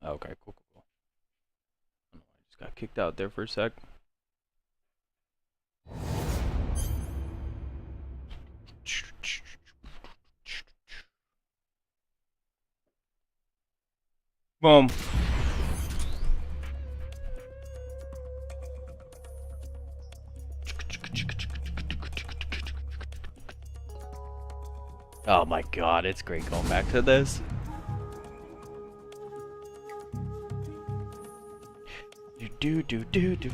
Okay, cool, cool, cool. I just got kicked out there for a sec. Boom. Oh my god, it's great going back to this. Do do do do.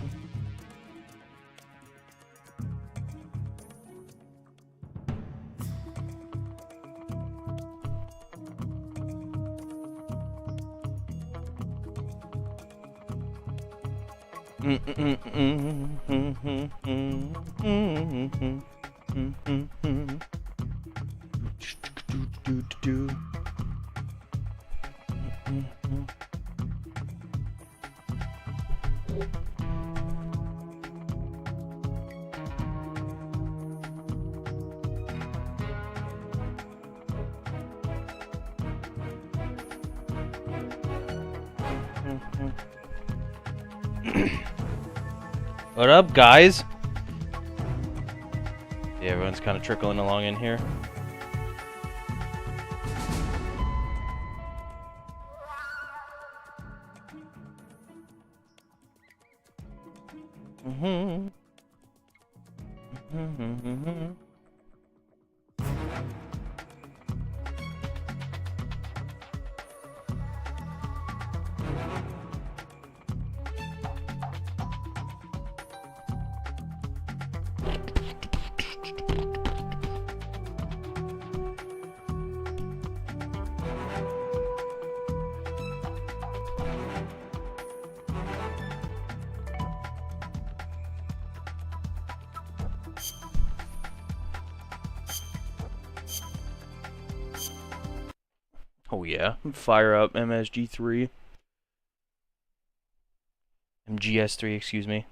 What up, guys? Yeah, everyone's kind of trickling along in here. Oh yeah, fire up MSG3. MGS3, excuse me.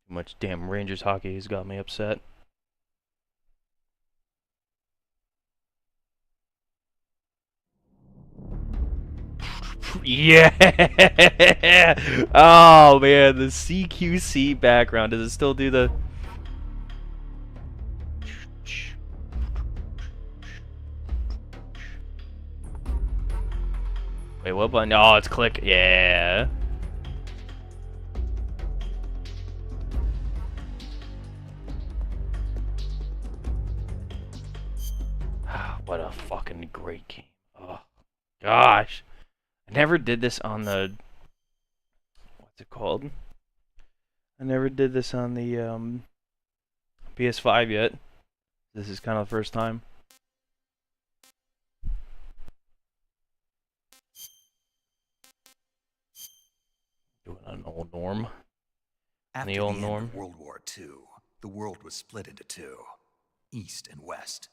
Too much damn Rangers hockey has got me upset. Yeah! Oh man, the CQC background. Does it still do the... Wait, what button? Oh, it's click. Yeah. What a fucking great game. Oh, gosh. I never did this on the... What's it called? I never did this on the PS5 yet. This is kind of the first time. Doing an old norm. After the old norm. Of World War II, the world was split into two, East and West.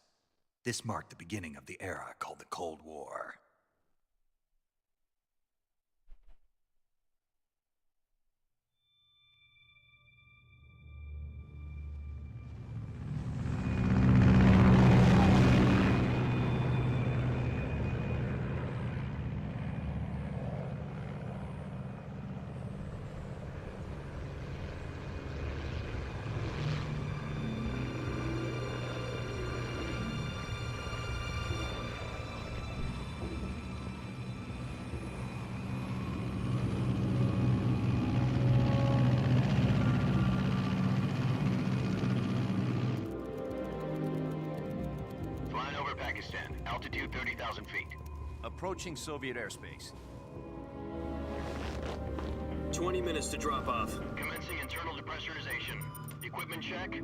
This marked the beginning of the era called the Cold War. Altitude 30,000 feet. Approaching Soviet airspace. 20 minutes to drop off. Commencing internal depressurization. Equipment check.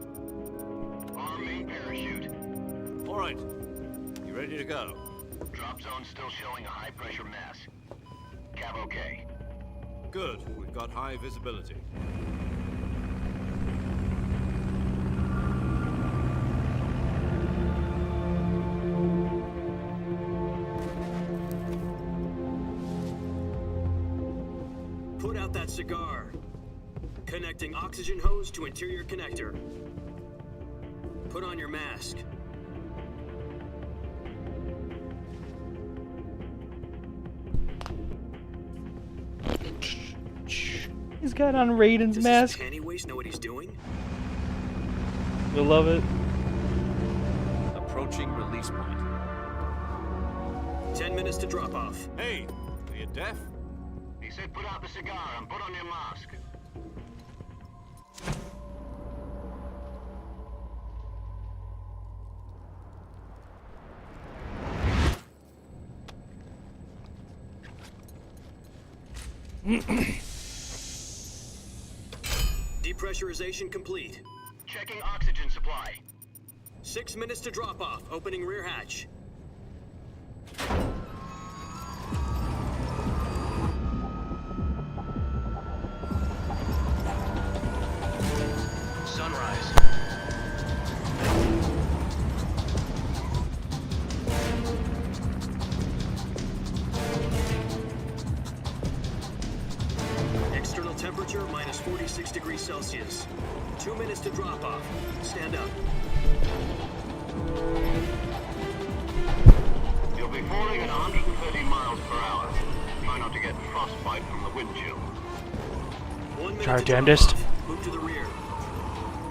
Arm main parachute. All right. You ready to go? Drop zone still showing a high pressure mass. Cav okay. Good. We've got high visibility. Put out that cigar. Connecting oxygen hose to interior connector. Put on your mask. He's got on Raiden's Does mask. this panty waste know what he's doing? You'll love it. Approaching release point. 10 minutes to drop off. Hey, are you deaf? He said put out the cigar and put on your mask. Depressurization complete. Checking oxygen supply. 6 minutes to drop off. Opening rear hatch. Sunrise. External temperature minus 46 degrees Celsius. 2 minutes to drop off. Stand up. You'll be falling at 130 miles per hour. Try not to get frostbite from the wind chill. 1 minute Try to drop dentist. off. Move to the rear.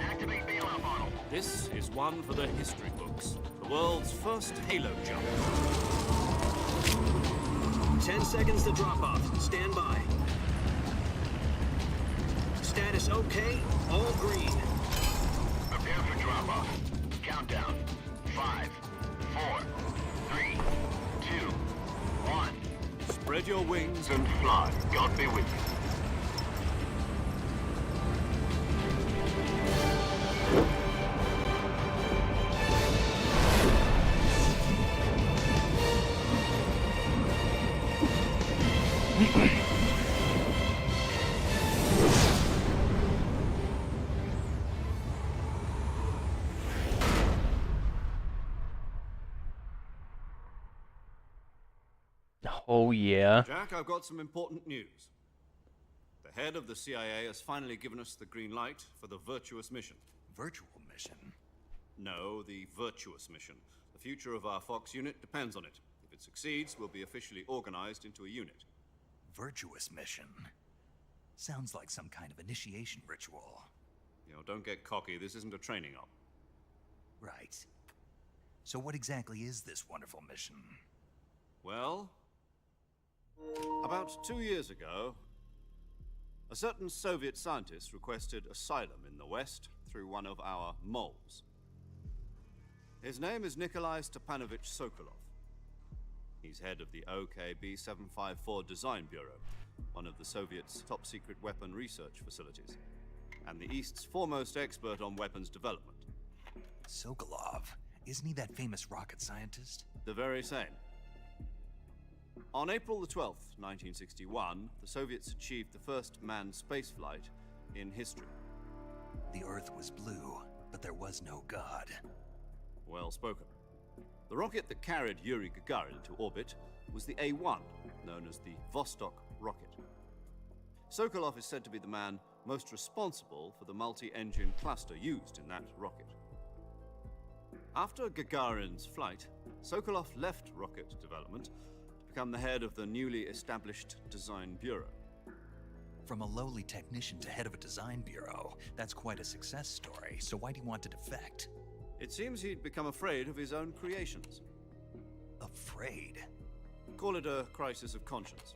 Activate bailout bottle. This is one for the history books. The world's first halo jump. 10 seconds to drop off. Stand by. Status okay. All green. Prepare for drop off. Countdown. 5, 4, 3, 2, 1. Spread your wings And fly. God be with you. Oh yeah. Jack, I've got some important news. The head of the CIA has finally given us the green light for the virtuous mission. Virtual mission? No, the virtuous mission. The future of our Fox unit depends on it. If it succeeds, we'll be officially organized into a unit. Virtuous mission? Sounds like some kind of initiation ritual. You know, don't get cocky. This isn't a training op. Right. So what exactly is this wonderful mission? Well, about 2 years ago, a certain Soviet scientist requested asylum in the West through one of our moles. His name is Nikolai Stepanovich Sokolov. He's head of the OKB 754 Design Bureau, one of the Soviets' top-secret weapon research facilities, and the East's foremost expert on weapons development. Sokolov? Isn't he that famous rocket scientist? The very same. On April the 12th, 1961, the Soviets achieved the first manned spaceflight in history. The Earth was blue, but there was no God. Well spoken. The rocket that carried Yuri Gagarin into orbit was the A-1, known as the Vostok rocket. Sokolov is said to be the man most responsible for the multi-engine cluster used in that rocket. After Gagarin's flight, Sokolov left rocket development to become the head of the newly established Design Bureau. From a lowly technician to head of a design bureau, that's quite a success story, so why'd he want to defect? It seems he'd become afraid of his own creations. Afraid? Call it a crisis of conscience.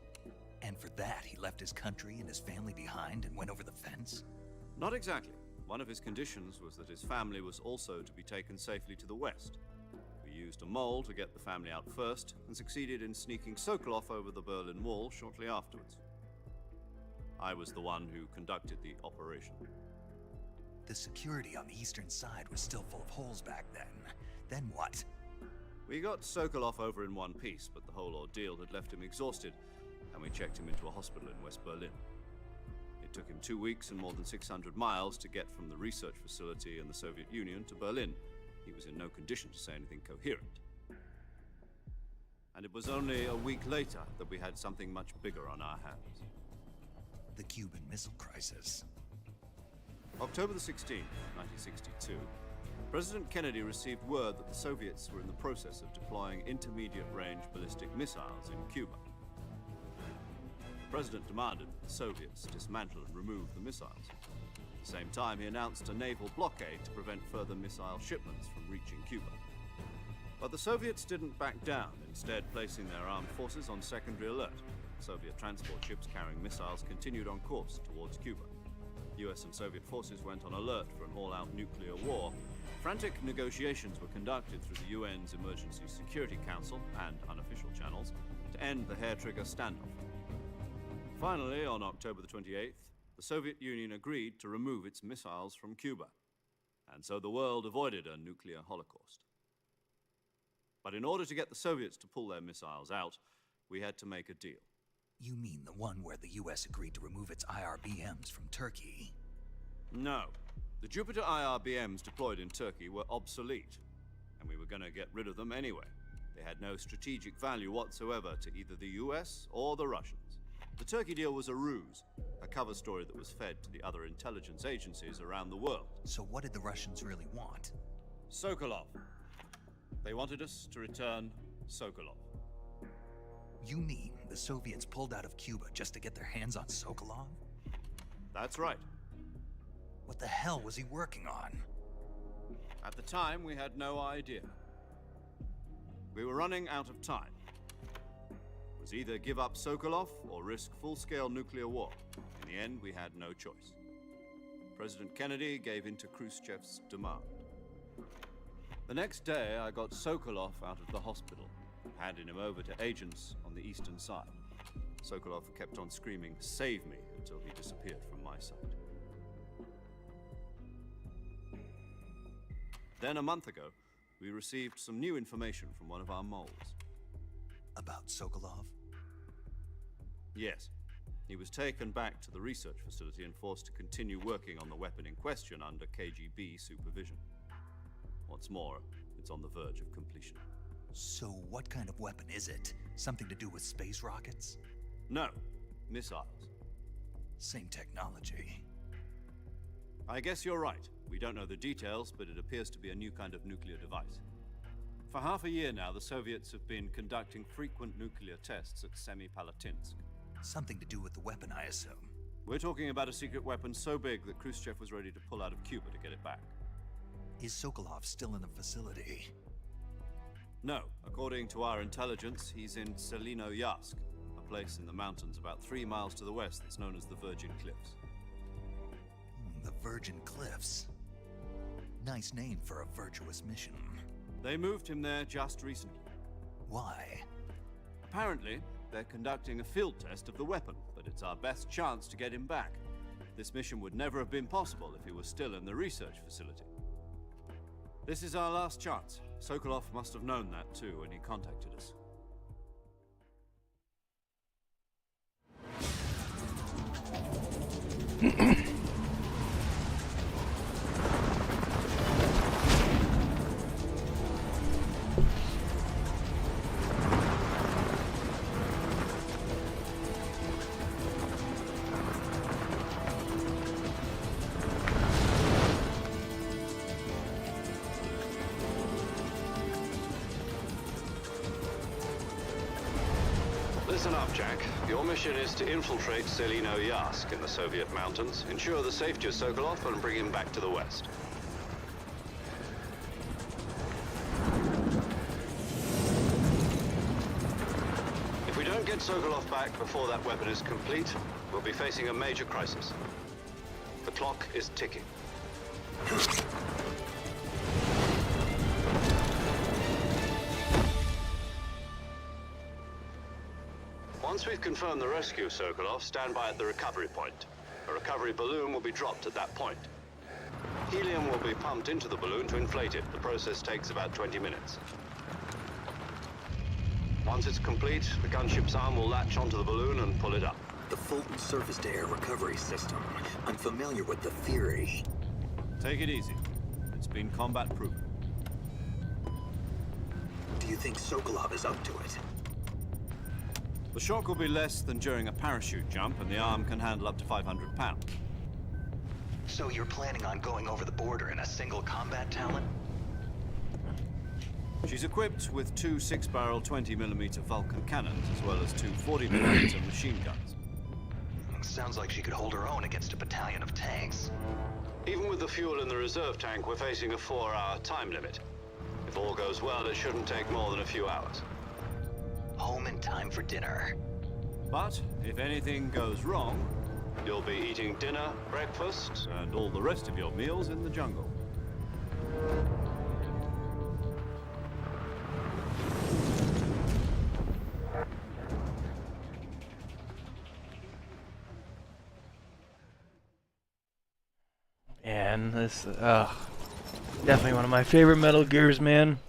And for that, he left his country and his family behind and went over the fence? Not exactly. One of his conditions was that his family was also to be taken safely to the West. We used a mole to get the family out first, and succeeded in sneaking Sokolov over the Berlin Wall shortly afterwards. I was the one who conducted the operation. The security on the eastern side was still full of holes back then. Then what? We got Sokolov over in one piece, but the whole ordeal had left him exhausted, and we checked him into a hospital in West Berlin. It took him 2 weeks and more than 600 miles to get from the research facility in the Soviet Union to Berlin. He was in no condition to say anything coherent. And it was only a week later that we had something much bigger on our hands. The Cuban Missile Crisis. October the 16th, 1962, President Kennedy received word that the Soviets were in the process of deploying intermediate-range ballistic missiles in Cuba. The President demanded that the Soviets dismantle and remove the missiles. At the same time, he announced a naval blockade to prevent further missile shipments from reaching Cuba. But the Soviets didn't back down, instead placing their armed forces on secondary alert. Soviet transport ships carrying missiles continued on course towards Cuba. US and Soviet forces went on alert for an all-out nuclear war. Frantic negotiations were conducted through the UN's Emergency Security Council and unofficial channels to end the hair-trigger standoff. Finally, on October the 28th, the Soviet Union agreed to remove its missiles from Cuba. And so the world avoided a nuclear holocaust. But in order to get the Soviets to pull their missiles out, we had to make a deal. You mean the one where the US agreed to remove its IRBMs from Turkey? No. The Jupiter IRBMs deployed in Turkey were obsolete, and we were going to get rid of them anyway. They had no strategic value whatsoever to either the US or the Russians. The Turkey deal was a ruse, a cover story that was fed to the other intelligence agencies around the world. So what did the Russians really want? Sokolov. They wanted us to return Sokolov. You mean the Soviets pulled out of Cuba just to get their hands on Sokolov? That's right. What the hell was he working on? At the time, we had no idea. We were running out of time. It was either give up Sokolov or risk full-scale nuclear war. In the end, we had no choice. President Kennedy gave in to Khrushchev's demand. The next day, I got Sokolov out of the hospital, handing him over to agents on the eastern side. Sokolov kept on screaming, "Save me," until he disappeared from my sight. Then a month ago, we received some new information from one of our moles. About Sokolov? Yes. He was taken back to the research facility and forced to continue working on the weapon in question under KGB supervision. What's more, it's on the verge of completion. So what kind of weapon is it? Something to do with space rockets? No, missiles. Same technology. I guess you're right. We don't know the details, but it appears to be a new kind of nuclear device. For half a year now, the Soviets have been conducting frequent nuclear tests at Semipalatinsk. Something to do with the weapon, I assume. We're talking about a secret weapon so big that Khrushchev was ready to pull out of Cuba to get it back. Is Sokolov still in the facility? No. According to our intelligence, he's in Selino-Yarsk, a place in the mountains about 3 miles to the west that's known as the Virgin Cliffs. The Virgin Cliffs. Nice name for a virtuous mission. They moved him there just recently. Why? Apparently, they're conducting a field test of the weapon, but it's our best chance to get him back. This mission would never have been possible if he was still in the research facility. This is our last chance. Sokolov must have known that too when he contacted us. Listen up, Jack. Your mission is to infiltrate Selino-Yarsk in the Soviet mountains, ensure the safety of Sokolov, and bring him back to the west. If we don't get Sokolov back before that weapon is complete, we'll be facing a major crisis. The clock is ticking. Once we've confirmed the rescue of Sokolov, stand by at the recovery point. A recovery balloon will be dropped at that point. Helium will be pumped into the balloon to inflate it. The process takes about 20 minutes. Once it's complete, the gunship's arm will latch onto the balloon and pull it up. The Fulton surface-to-air recovery system. I'm familiar with the theory. Take it easy. It's been combat-proven. Do you think Sokolov is up to it? The shock will be less than during a parachute jump, and the arm can handle up to 500 pounds. So you're planning on going over the border in a single combat talon? She's equipped with 2 6-barrel 20mm Vulcan cannons, as well as 2 40mm machine guns. Sounds like she could hold her own against a battalion of tanks. Even with the fuel in the reserve tank, we're facing a 4-hour time limit. If all goes well, it shouldn't take more than a few hours. Home in time for dinner. But if anything goes wrong, You'll be eating dinner, breakfast. and all the rest of your meals in the jungle. And this, definitely one of my favorite Metal Gears, man.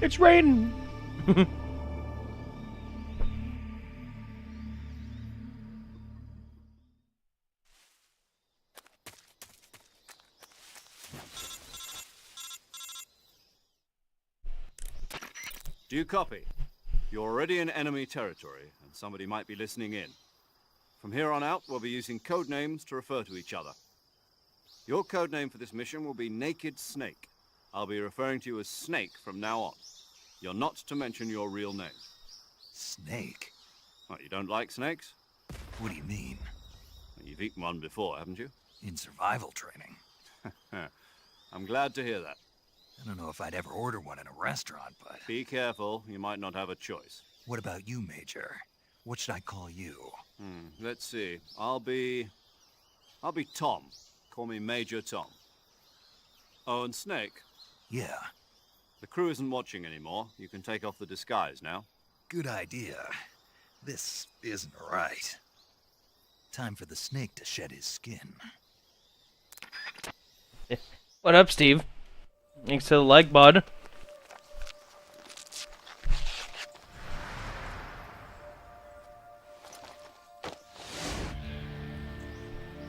It's raining. Do you copy? You're already in enemy territory, and somebody might be listening in. From here on out, we'll be using code names to refer to each other. Your code name for this mission will be Naked Snake. I'll be referring to you as Snake from now on. You're not to mention your real name. Snake? What, you don't like snakes? What do you mean? Well, you've eaten one before, haven't you? In survival training? I'm glad to hear that. I don't know if I'd ever order one in a restaurant, but... Be careful, you might not have a choice. What about you, Major? What should I call you? Let's see. I'll be Tom. Call me Major Tom. Oh, and Snake. Yeah, The crew isn't watching anymore. You can take off the disguise now. good idea. This isn't right. Time for the snake to shed his skin. What up, Steve? Thanks to the like, bud.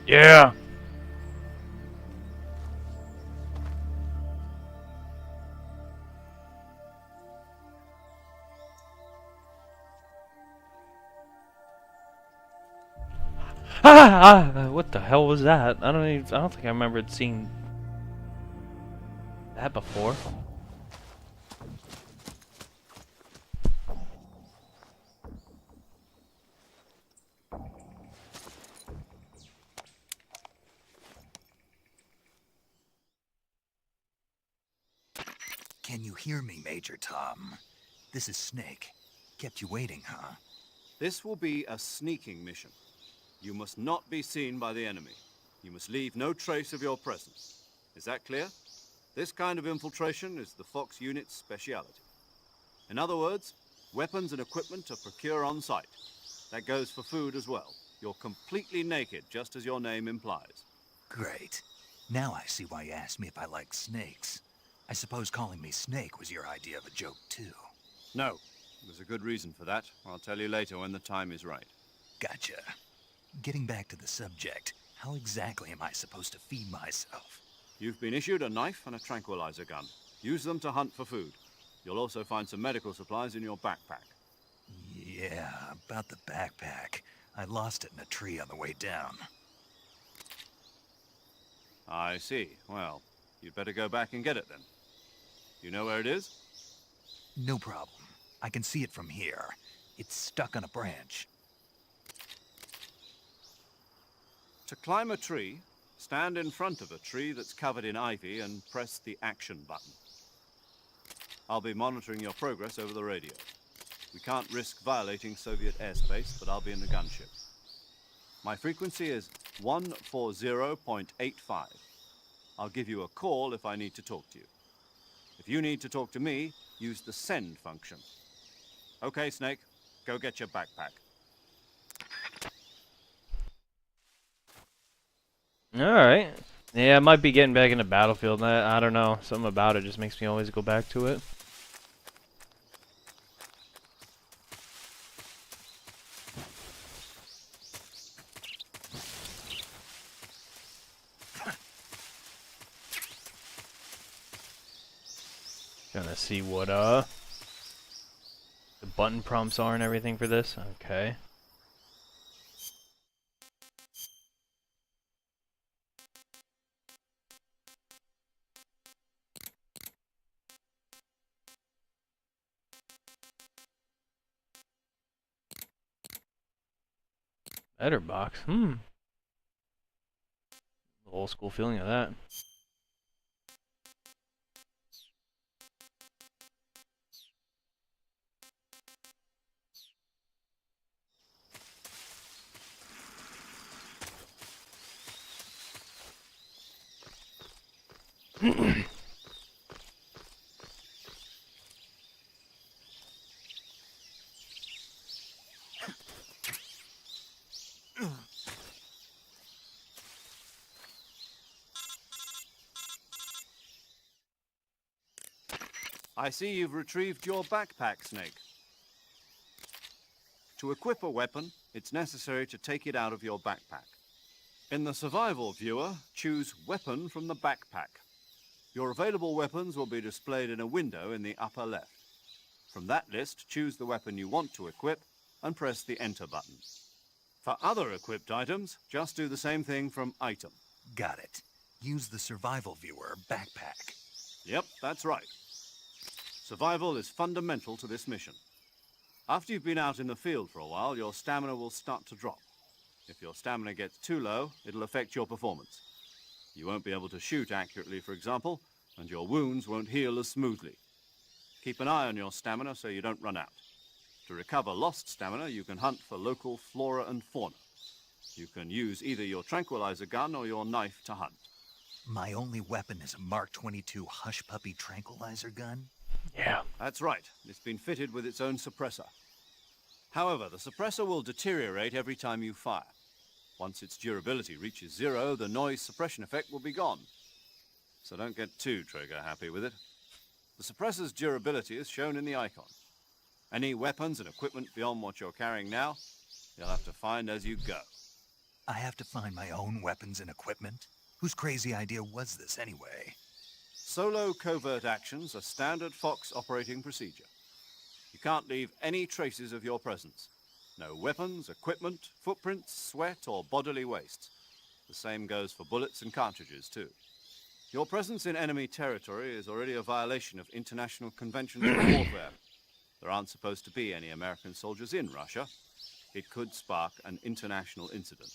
Yeah. What the hell was that? I don't think I remembered seeing that before. Can you hear me, Major Tom? This is Snake. Kept you waiting, huh? This will be a sneaking mission. You must not be seen by the enemy. You must leave no trace of your presence. Is that clear? This kind of infiltration is the Fox unit's speciality. In other words, weapons and equipment are procured on site. That goes for food as well. You're completely naked, just as your name implies. Great. Now I see why you asked me if I like snakes. I suppose calling me Snake was your idea of a joke, too. No, there's a good reason for that. I'll tell you later when the time is right. Gotcha. Getting back to the subject, how exactly am I supposed to feed myself? You've been issued a knife and a tranquilizer gun. Use them to hunt for food. You'll also find some medical supplies in your backpack. Yeah, about the backpack. I lost it in a tree on the way down. I see. Well, you'd better go back and get it then. You know where it is? No problem. I can see it from here. It's stuck on a branch. To climb a tree, stand in front of a tree that's covered in ivy and press the action button. I'll be monitoring your progress over the radio. We can't risk violating Soviet airspace, but I'll be in the gunship. My frequency is 140.85. I'll give you a call if I need to talk to you. If you need to talk to me, use the send function. Okay, Snake, go get your backpack. Alright. Yeah, I might be getting back into Battlefield. I don't know. Something about it just makes me always go back to it. Trying to see what the button prompts are and everything for this. Okay. Better box. Old school feeling of that. I see you've retrieved your backpack, Snake. To equip a weapon, it's necessary to take it out of your backpack. In the survival viewer, choose Weapon from the backpack. Your available weapons will be displayed in a window in the upper left. From that list, choose the weapon you want to equip and press the Enter button. For other equipped items, just do the same thing from Item. Got it. Use the survival viewer backpack. Yep, that's right. Survival is fundamental to this mission. After you've been out in the field for a while, your stamina will start to drop. If your stamina gets too low, it'll affect your performance. You won't be able to shoot accurately, for example, and your wounds won't heal as smoothly. Keep an eye on your stamina so you don't run out. To recover lost stamina, you can hunt for local flora and fauna. You can use either your tranquilizer gun or your knife to hunt. My only weapon is a Mark 22 Hush Puppy tranquilizer gun? Yeah. That's right. It's been fitted with its own suppressor. However, the suppressor will deteriorate every time you fire. Once its durability reaches 0, the noise suppression effect will be gone. So don't get too trigger happy with it. The suppressor's durability is shown in the icon. Any weapons and equipment beyond what you're carrying now, you'll have to find as you go. I have to find my own weapons and equipment? Whose crazy idea was this anyway? Solo covert actions are standard Fox operating procedure. You can't leave any traces of your presence. No weapons, equipment, footprints, sweat, or bodily waste. The same goes for bullets and cartridges, too. Your presence in enemy territory is already a violation of international conventions of warfare. There aren't supposed to be any American soldiers in Russia. It could spark an international incident.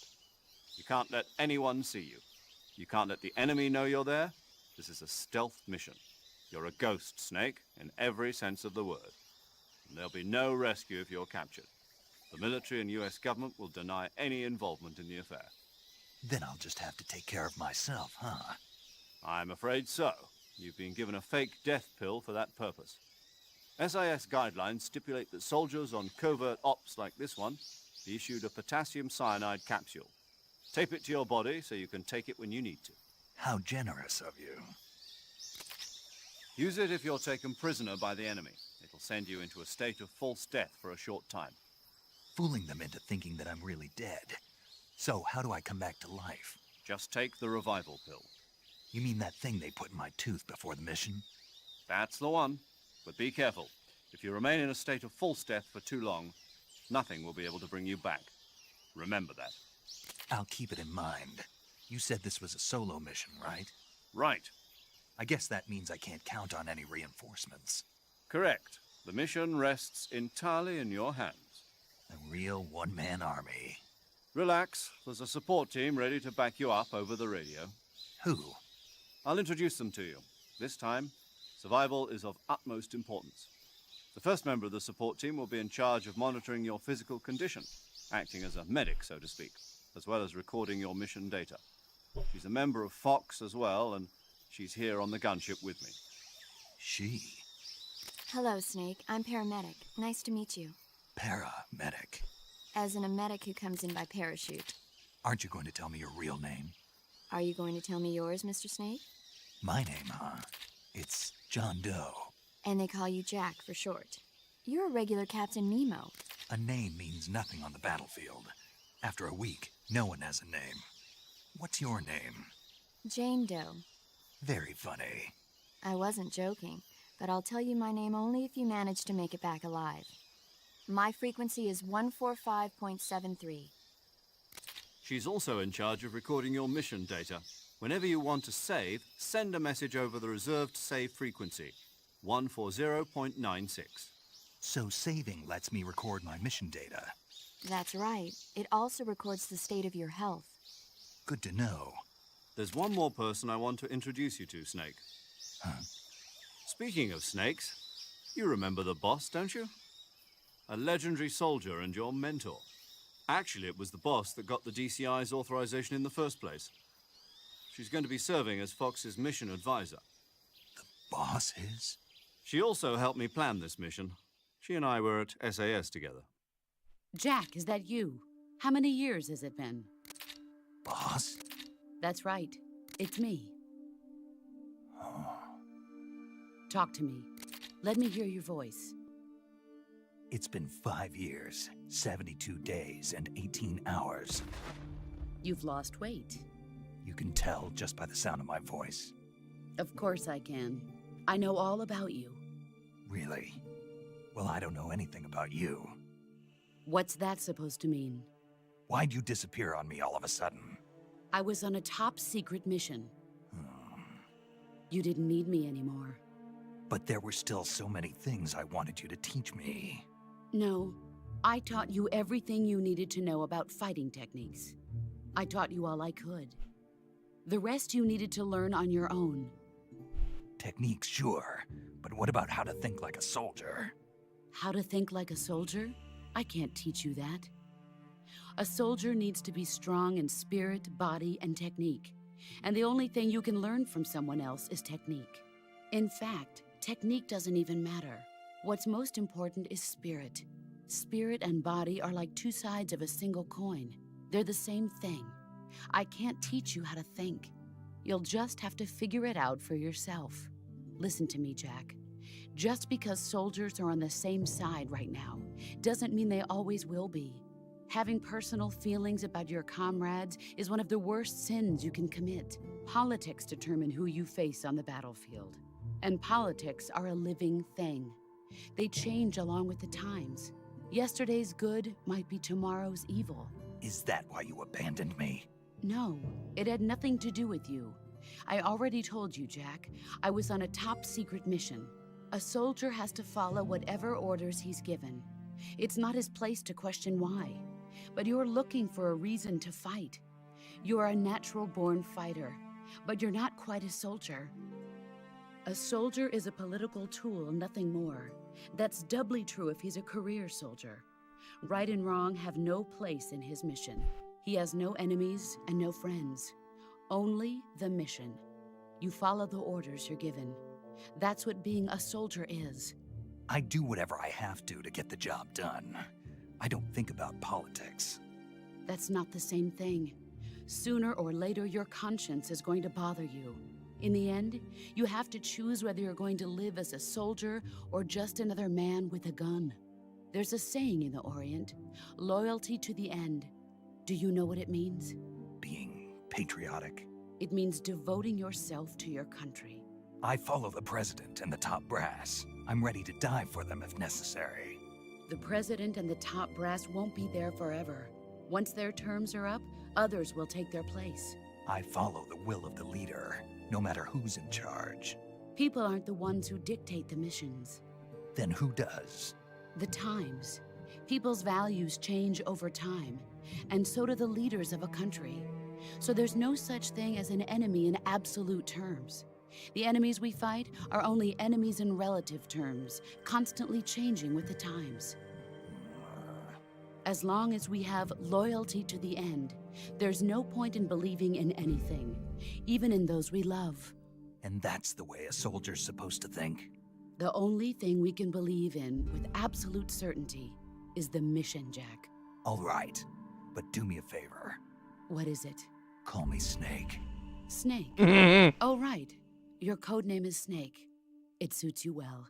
You can't let anyone see you. You can't let the enemy know you're there. This is a stealth mission. You're a ghost, Snake, in every sense of the word. And there'll be no rescue if you're captured. The military and US government will deny any involvement in the affair. Then I'll just have to take care of myself, huh? I'm afraid so. You've been given a fake death pill for that purpose. SIS guidelines stipulate that soldiers on covert ops like this one be issued a potassium cyanide capsule. Tape it to your body so you can take it when you need to. How generous of you. Use it if you're taken prisoner by the enemy. It'll send you into a state of false death for a short time. Fooling them into thinking that I'm really dead. So, how do I come back to life? Just take the revival pill. You mean that thing they put in my tooth before the mission? That's the one. But be careful. If you remain in a state of false death for too long, nothing will be able to bring you back. Remember that. I'll keep it in mind. You said this was a solo mission, right? Right. I guess that means I can't count on any reinforcements. Correct. The mission rests entirely in your hands. A real one-man army. Relax. There's a support team ready to back you up over the radio. Who? I'll introduce them to you. This time, survival is of utmost importance. The first member of the support team will be in charge of monitoring your physical condition, acting as a medic, so to speak. as well as recording your mission data. She's a member of Fox as well, and she's here on the gunship with me. She? Hello, Snake. I'm paramedic. Nice to meet you. Paramedic. As in a medic who comes in by parachute. Aren't you going to tell me your real name? Are you going to tell me yours, Mr. Snake? My name, huh? It's John Doe. And they call you Jack for short. You're a regular Captain Nemo. A name means nothing on the battlefield. After a week, no one has a name. What's your name? Jane Doe. Very funny. I wasn't joking, but I'll tell you my name only if you manage to make it back alive. My frequency is 145.73. She's also in charge of recording your mission data. Whenever you want to save, send a message over the reserved save frequency, 140.96. So saving lets me record my mission data. That's right. It also records the state of your health. Good to know. There's one more person I want to introduce you to, Snake. Huh? Speaking of snakes, you remember the boss, don't you? A legendary soldier and your mentor. Actually, it was the boss that got the DCI's authorization in the first place. She's going to be serving as Fox's mission advisor. The boss is? She also helped me plan this mission. She and I were at SAS together. Jack, is that you? How many years has it been? Boss? That's right. It's me. Oh. Talk to me. Let me hear your voice. It's been 5 years, 72 days, and 18 hours. You've lost weight. You can tell just by the sound of my voice. Of course I can. I know all about you. Really? Well, I don't know anything about you. What's that supposed to mean? Why'd you disappear on me all of a sudden? I was on a top-secret mission. Hmm. You didn't need me anymore. But there were still so many things I wanted you to teach me. No, I taught you everything you needed to know about fighting techniques. I taught you all I could. The rest you needed to learn on your own. Techniques, sure. But what about how to think like a soldier? How to think like a soldier? I can't teach you that. A soldier needs to be strong in spirit, body, and technique. And the only thing you can learn from someone else is technique. In fact, technique doesn't even matter. What's most important is spirit. Spirit and body are like two sides of a single coin. They're the same thing. I can't teach you how to think. You'll just have to figure it out for yourself. Listen to me, Jack. Just because soldiers are on the same side right now doesn't mean they always will be. Having personal feelings about your comrades is one of the worst sins you can commit. Politics determine who you face on the battlefield. And politics are a living thing. They change along with the times. Yesterday's good might be tomorrow's evil. Is that why you abandoned me? No, it had nothing to do with you. I already told you, Jack. I was on a top-secret mission. A soldier has to follow whatever orders he's given. It's not his place to question why. But you're looking for a reason to fight. You're a natural-born fighter, but you're not quite a soldier. A soldier is a political tool, nothing more. That's doubly true if he's a career soldier. Right and wrong have no place in his mission. He has no enemies and no friends. Only the mission. You follow the orders you're given. That's what being a soldier is. I do whatever I have to get the job done. I don't think about politics. That's not the same thing. Sooner or later, your conscience is going to bother you. In the end, you have to choose whether you're going to live as a soldier or just another man with a gun. There's a saying in the Orient, loyalty to the end. Do you know what it means? Being patriotic. It means devoting yourself to your country. I follow the president and the top brass. I'm ready to die for them if necessary. The president and the top brass won't be there forever. Once their terms are up, others will take their place. I follow the will of the leader, no matter who's in charge. People aren't the ones who dictate the missions. Then who does? The times. People's values change over time, and so do the leaders of a country. So there's no such thing as an enemy in absolute terms. The enemies we fight are only enemies in relative terms, constantly changing with the times. As long as we have loyalty to the end, there's no point in believing in anything, even in those we love. And that's the way a soldier's supposed to think? The only thing we can believe in with absolute certainty is the mission, Jack. All right, but do me a favor. What is it? Call me Snake. Snake. Oh, right. Your code name is Snake. It suits you well.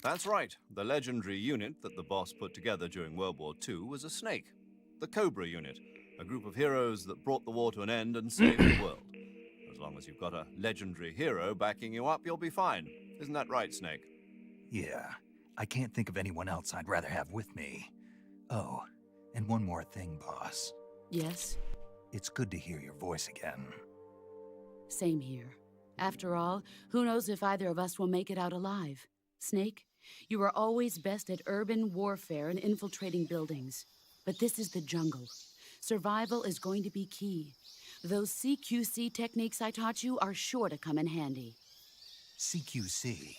That's right. The legendary unit that the boss put together during World War II was a snake. The Cobra unit, a group of heroes that brought the war to an end and saved the world. As long as you've got a legendary hero backing you up, you'll be fine. Isn't that right, Snake? Yeah, I can't think of anyone else I'd rather have with me. Oh, and one more thing, boss. Yes? It's good to hear your voice again. Same here. After all, who knows if either of us will make it out alive? Snake, you are always best at urban warfare and infiltrating buildings. But this is the jungle. Survival is going to be key. Those CQC techniques I taught you are sure to come in handy. CQC?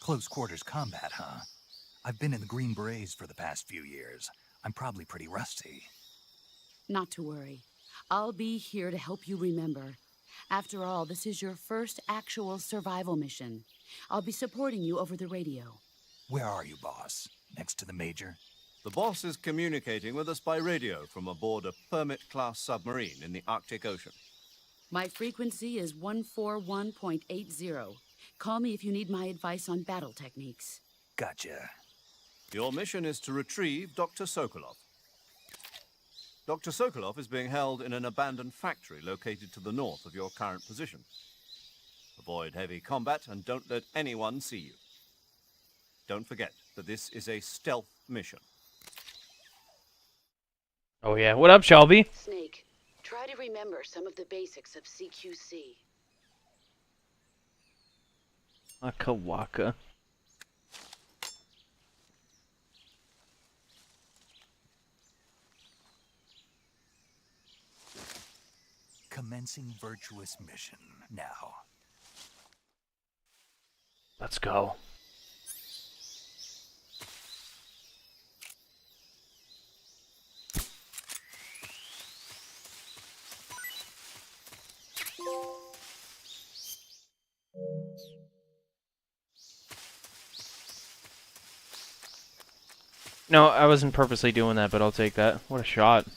Close quarters combat, huh? I've been in the Green Berets for the past few years. I'm probably pretty rusty. Not to worry. I'll be here to help you remember. After all, this is your first actual survival mission. I'll be supporting you over the radio. Where are you, boss? Next to the Major? The boss is communicating with us by radio from aboard a Permit-class submarine in the Arctic Ocean. My frequency is 141.80. Call me if you need my advice on battle techniques. Gotcha. Your mission is to retrieve Dr. Sokolov. Dr. Sokolov is being held in an abandoned factory located to the north of your current position. Avoid heavy combat and don't let anyone see you. Don't forget that this is a stealth mission. Oh yeah, what up, Shelby? Snake, try to remember some of the basics of CQC. Waka waka. Commencing virtuous mission now. Let's go. No, I wasn't purposely doing that, but I'll take that. What a shot.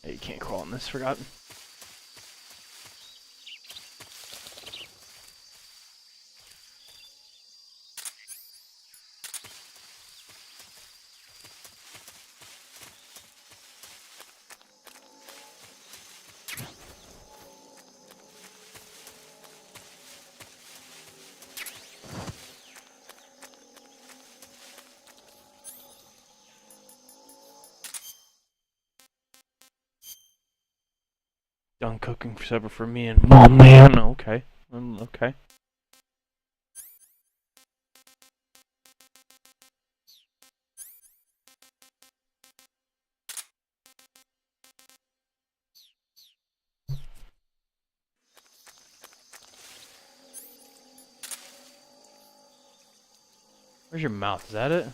Hey, you can't crawl in this, forgot. Done cooking for supper for me and Mom, man. Okay. Okay. Where's your mouth? Is that it?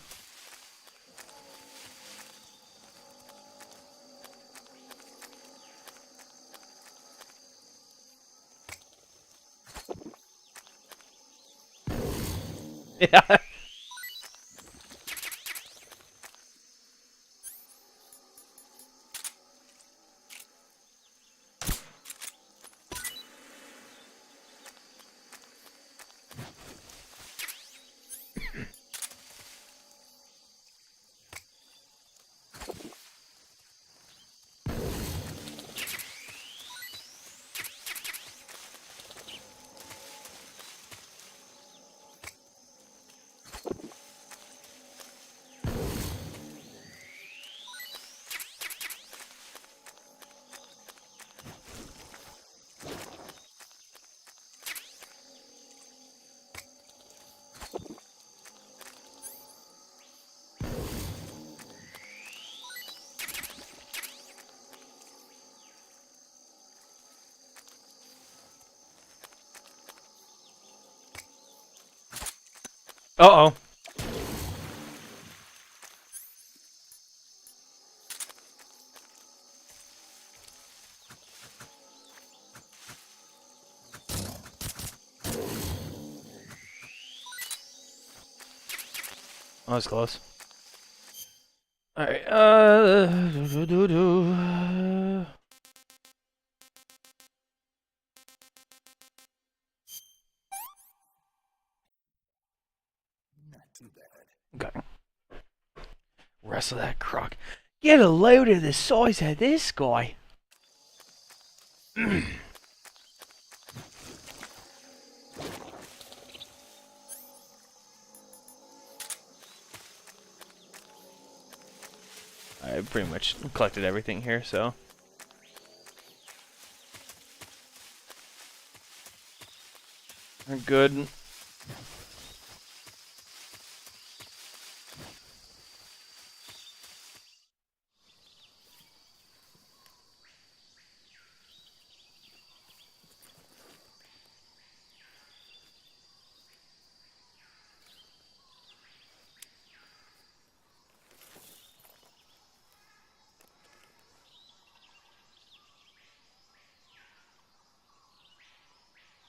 Yeah. Uh-oh. That was close. Alright, Not too bad. Okay. Rest of that croc. Get a load of the size of this guy. I pretty much collected everything here, so. We're good.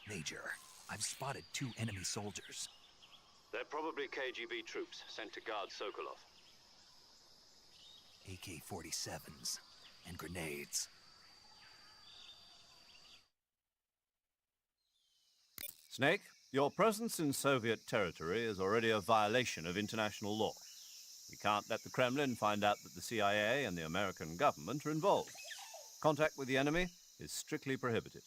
Major, I've spotted 2 enemy soldiers. They're probably KGB troops sent to guard Sokolov. AK-47s and grenades. Snake, your presence in Soviet territory is already a violation of international law. We can't let the Kremlin find out that the CIA and the American government are involved. Contact with the enemy is strictly prohibited.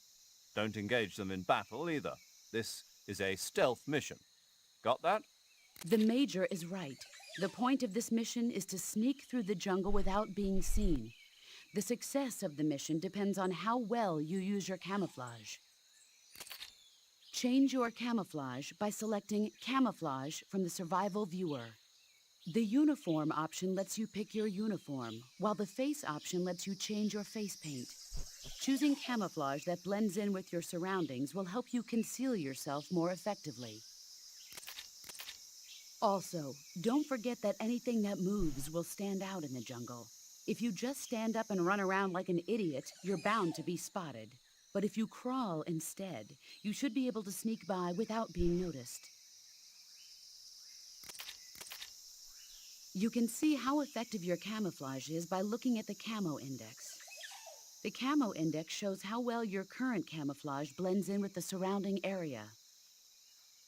Don't engage them in battle either. This is a stealth mission. Got that? The Major is right. The point of this mission is to sneak through the jungle without being seen. The success of the mission depends on how well you use your camouflage. Change your camouflage by selecting Camouflage from the Survival Viewer. The Uniform option lets you pick your uniform, while the Face option lets you change your face paint. Choosing camouflage that blends in with your surroundings will help you conceal yourself more effectively. Also, don't forget that anything that moves will stand out in the jungle. If you just stand up and run around like an idiot, you're bound to be spotted. But if you crawl instead, you should be able to sneak by without being noticed. You can see how effective your camouflage is by looking at the Camo Index. The Camo Index shows how well your current camouflage blends in with the surrounding area.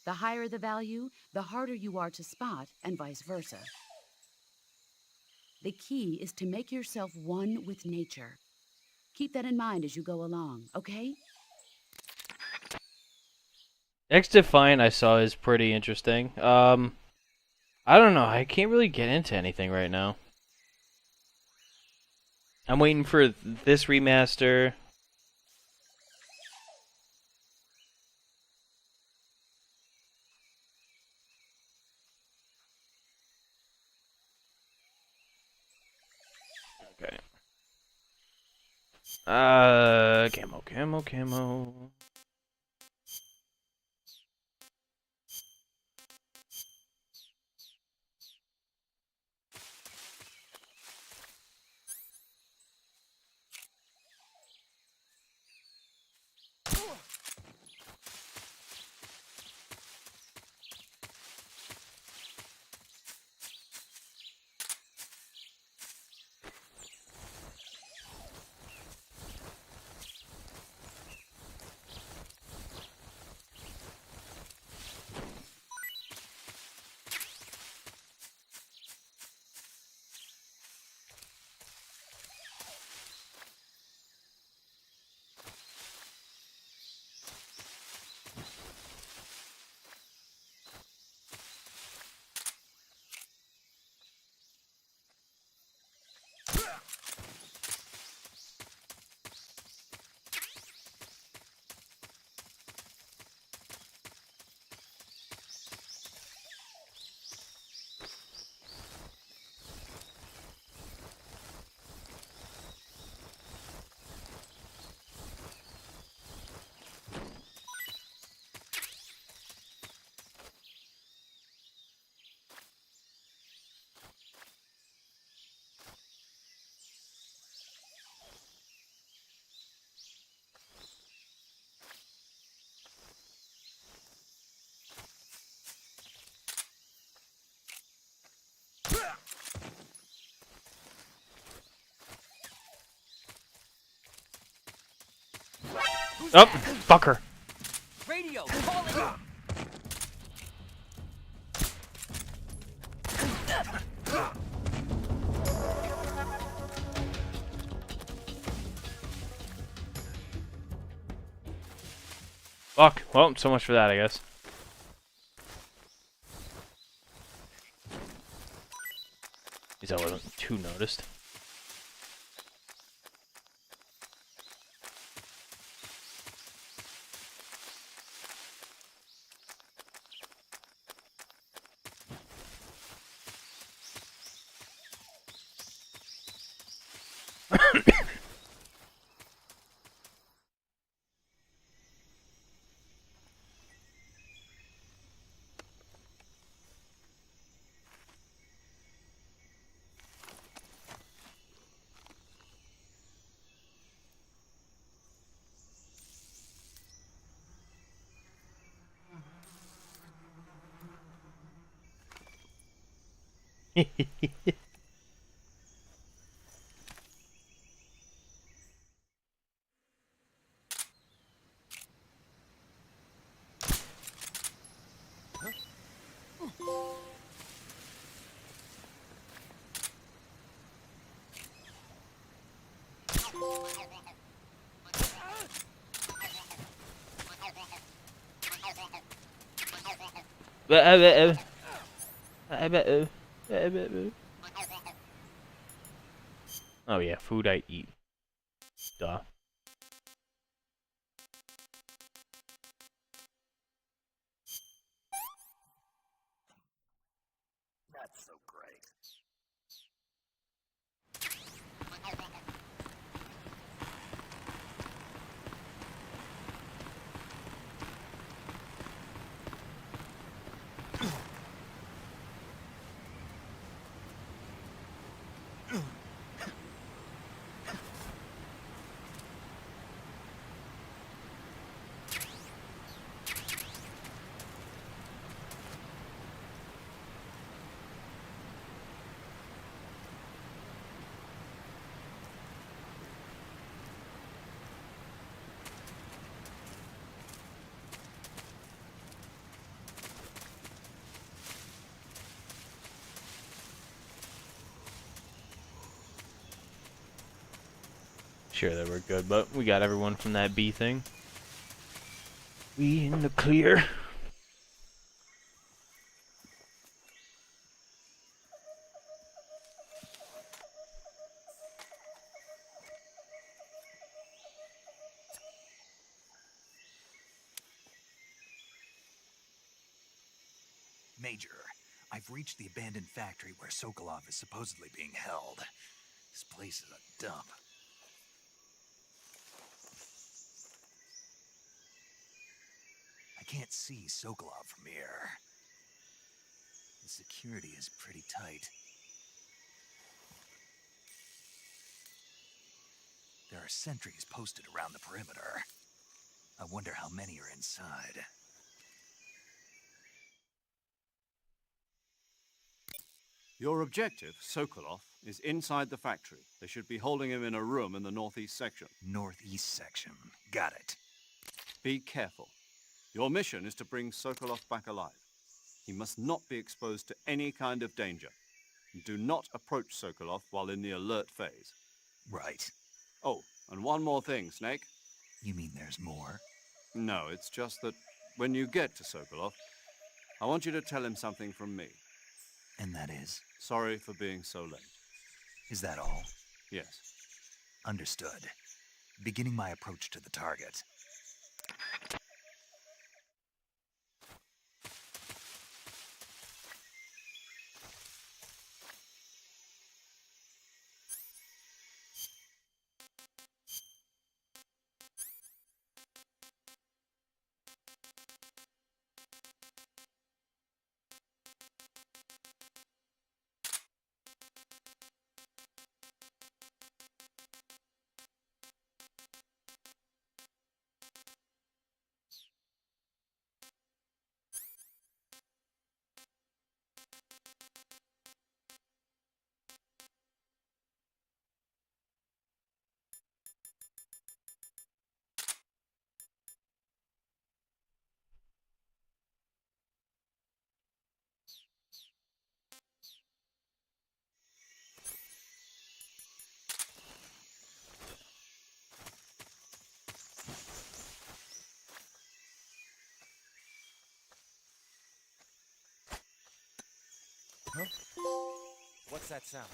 The higher the value, the harder you are to spot, and vice versa. The key is to make yourself one with nature. Keep that in mind as you go along, okay? X-Defiant I saw is pretty interesting. I don't know. I can't really get into anything right now. I'm waiting for this remaster. Okay. Camo. Oh, fucker. Radio, calling. Fuck. Well, so much for that, I guess. At least I wasn't too noticed. Oh yeah, food I eat. Duh. That's so great. Sure they were good, but we got everyone from that B thing. We in the clear. Major, I've reached the abandoned factory where Sokolov is supposedly being held. This place is a dump. I can't see Sokolov from here. The security is pretty tight. There are sentries posted around the perimeter. I wonder how many are inside. Your objective, Sokolov, is inside the factory. They should be holding him in a room in the northeast section. Northeast section. Got it. Be careful. Your mission is to bring Sokolov back alive. He must not be exposed to any kind of danger. Do not approach Sokolov while in the alert phase. Right. Oh, and one more thing, Snake. You mean there's more? No, it's just that when you get to Sokolov, I want you to tell him something from me. And that is? Sorry for being so late. Is that all? Yes. Understood. Beginning my approach to the target. What's that sound?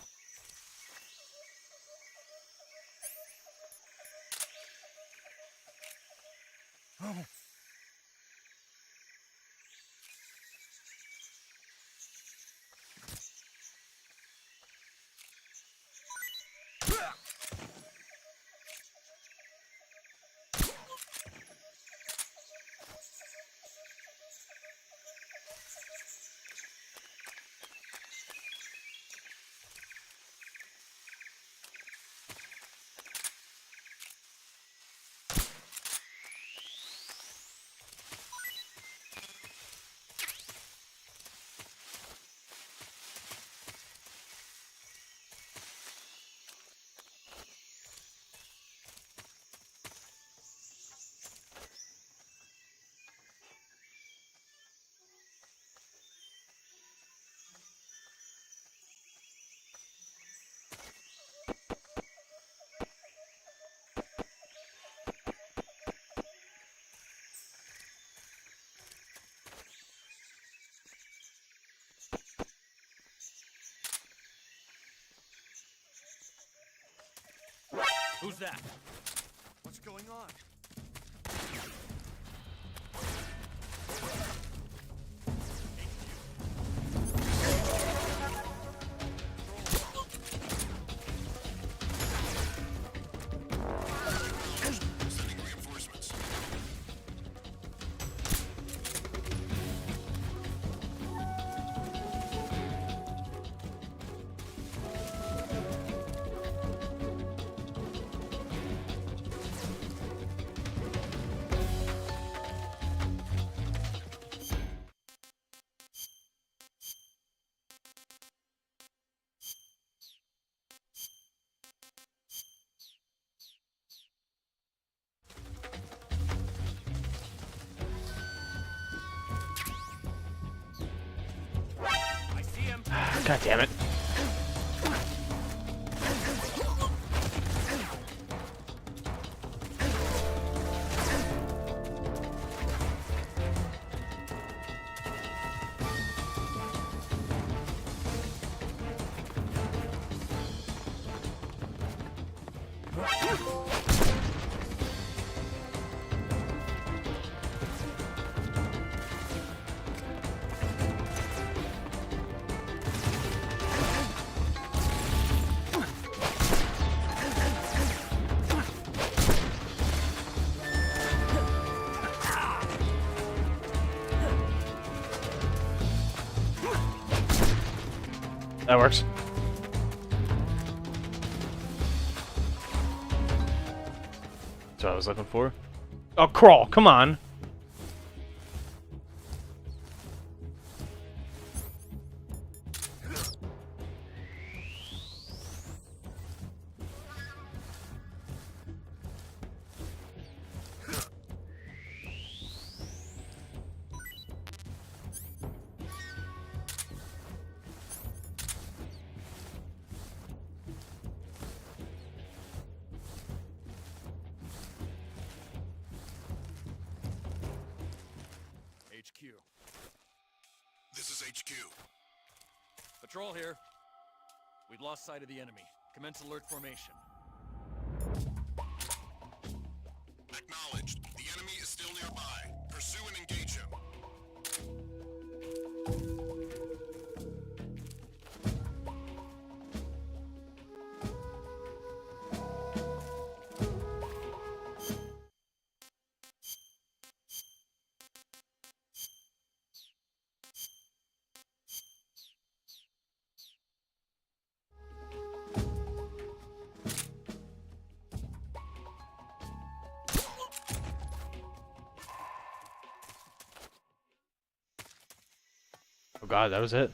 Oh. Who's that? What's going on? Sending reinforcements. I see him. God damn it. That works. That's what I was looking for. Oh, crawl, come on. HQ. This is HQ. Patrol here. We've lost sight of the enemy. Commence alert formation. Acknowledged. The enemy is still nearby. Pursue and engage him. Oh god, that was it.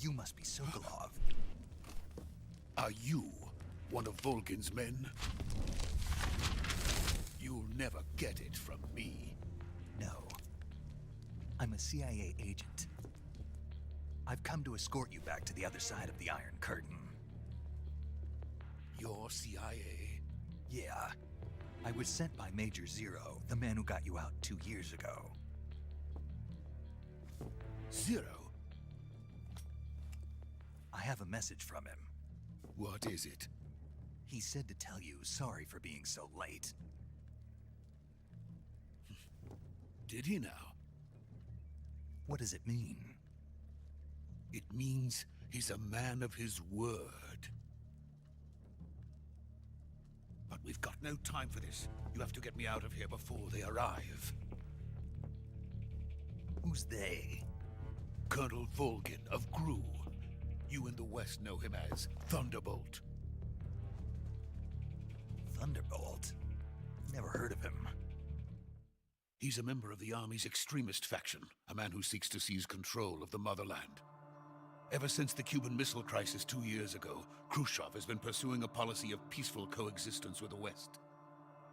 You must be Sokolov. Are you one of Volgin's men? You'll never get it from me. No. I'm a CIA agent. I've come to escort you back to the other side of the Iron Curtain. You're CIA? Yeah. I was sent by Major Zero, the man who got you out 2 years ago. Zero? I have a message from him. What is it? He said to tell you sorry for being so late. Did he now? What does it mean? It means he's a man of his word. But we've got no time for this. You have to get me out of here before they arrive. Who's they? Colonel Volgin of Gru. You in the West know him as Thunderbolt. Thunderbolt? Never heard of him. He's a member of the Army's extremist faction, a man who seeks to seize control of the motherland. Ever since the Cuban Missile Crisis 2 years ago, Khrushchev has been pursuing a policy of peaceful coexistence with the West.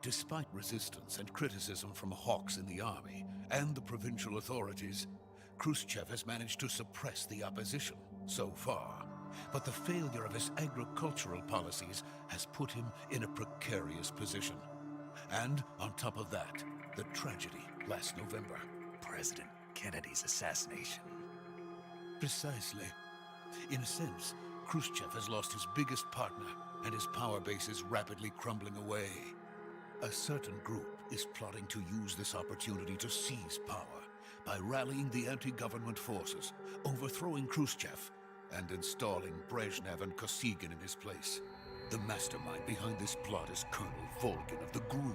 Despite resistance and criticism from hawks in the army and the provincial authorities, Khrushchev has managed to suppress the opposition so far. But the failure of his agricultural policies has put him in a precarious position. And on top of that, the tragedy last November. President Kennedy's assassination. Precisely. In a sense, Khrushchev has lost his biggest partner, and his power base is rapidly crumbling away. A certain group is plotting to use this opportunity to seize power by rallying the anti-government forces, overthrowing Khrushchev, and installing Brezhnev and Kosygin in his place. The mastermind behind this plot is Colonel Volgin of the GRU.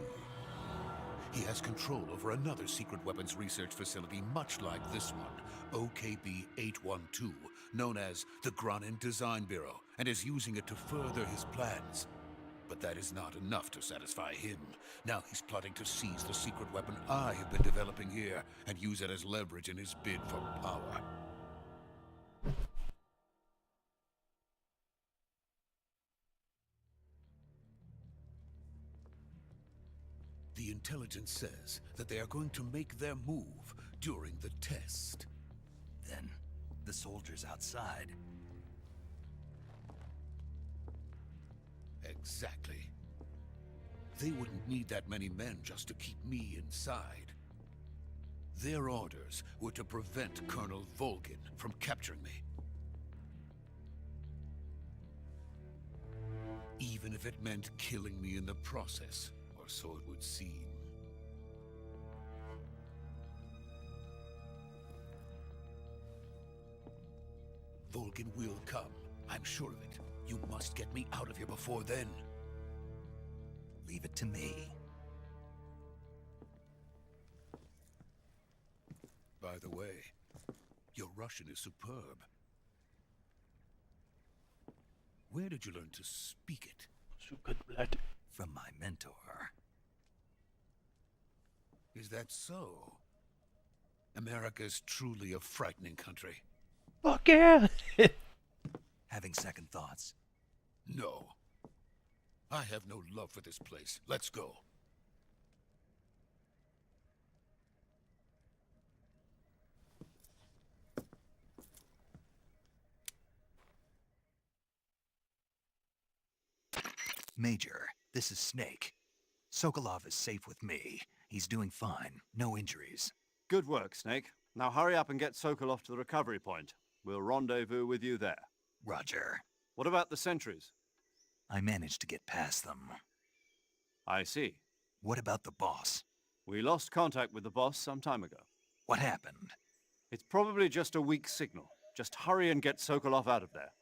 He has control over another secret weapons research facility much like this one, OKB-812, known as the Granin Design Bureau, and is using it to further his plans. But that is not enough to satisfy him. Now he's plotting to seize the secret weapon I have been developing here and use it as leverage in his bid for power. The intelligence says that they are going to make their move during the test. Then, the soldiers outside. Exactly. They wouldn't need that many men just to keep me inside. Their orders were to prevent Colonel Volgin from capturing me. Even if it meant killing me in the process, or so it would seem. Volgin will come. I'm sure of it. You must get me out of here before then. Leave it to me. By the way, your Russian is superb. Where did you learn to speak it? From my mentor. Is that so? America's truly a frightening country. Fuck yeah! Having second thoughts? No. I have no love for this place. Let's go. Major, this is Snake. Sokolov is safe with me. He's doing fine. No injuries. Good work, Snake. Now hurry up and get Sokolov to the recovery point. We'll rendezvous with you there. Roger. What about the sentries? I managed to get past them. I see. What about the boss? We lost contact with the boss some time ago. What happened? It's probably just a weak signal. Just hurry and get Sokolov out of there.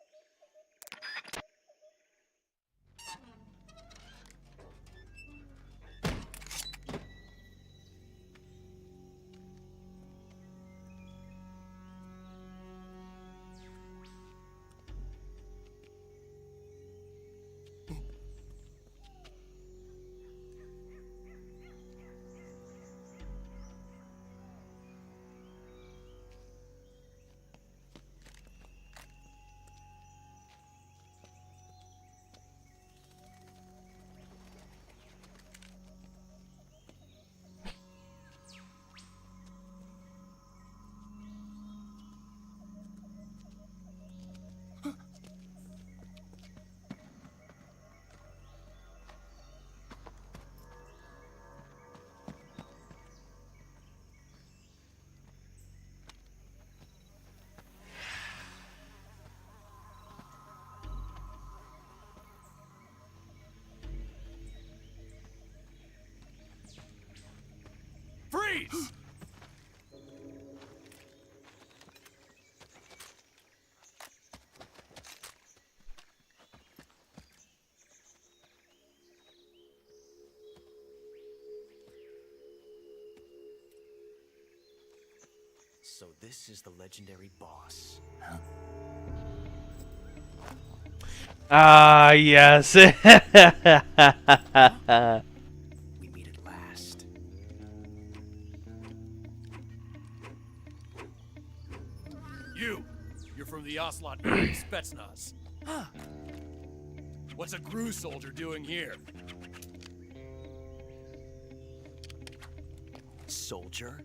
place. So this is the legendary boss. Ah, yes. We meet at last. You're from the Ocelot Spetsnaz. What's a crew soldier doing here? Soldier?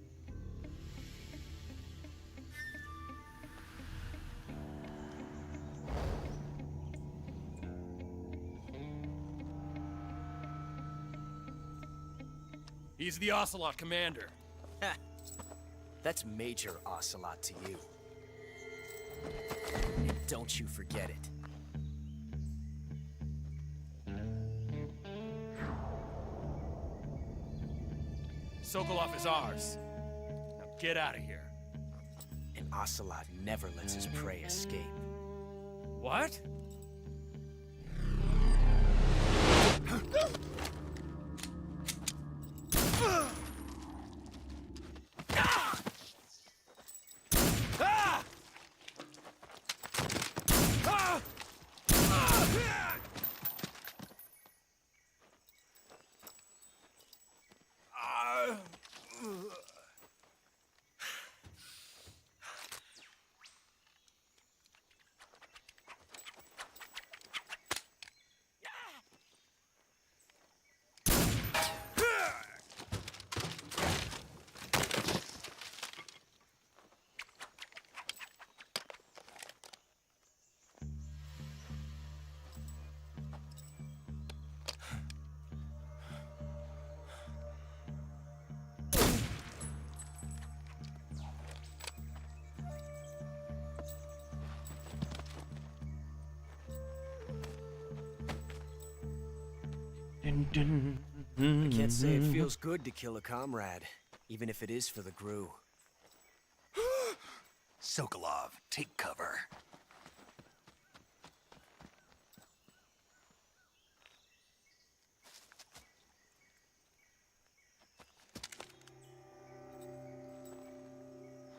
He's the Ocelot commander. That's Major Ocelot to you. And don't you forget it. Sokolov is ours. Now get out of here. And Ocelot never lets his prey escape. What? I can't say it feels good to kill a comrade, even if it is for the GRU. Sokolov, take cover.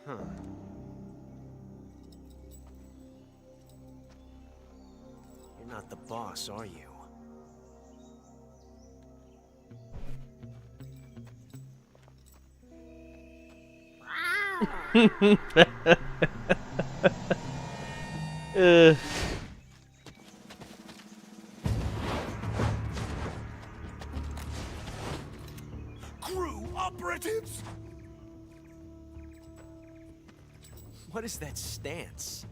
Huh. You're not the boss, are you? Crew operatives? What is that stance?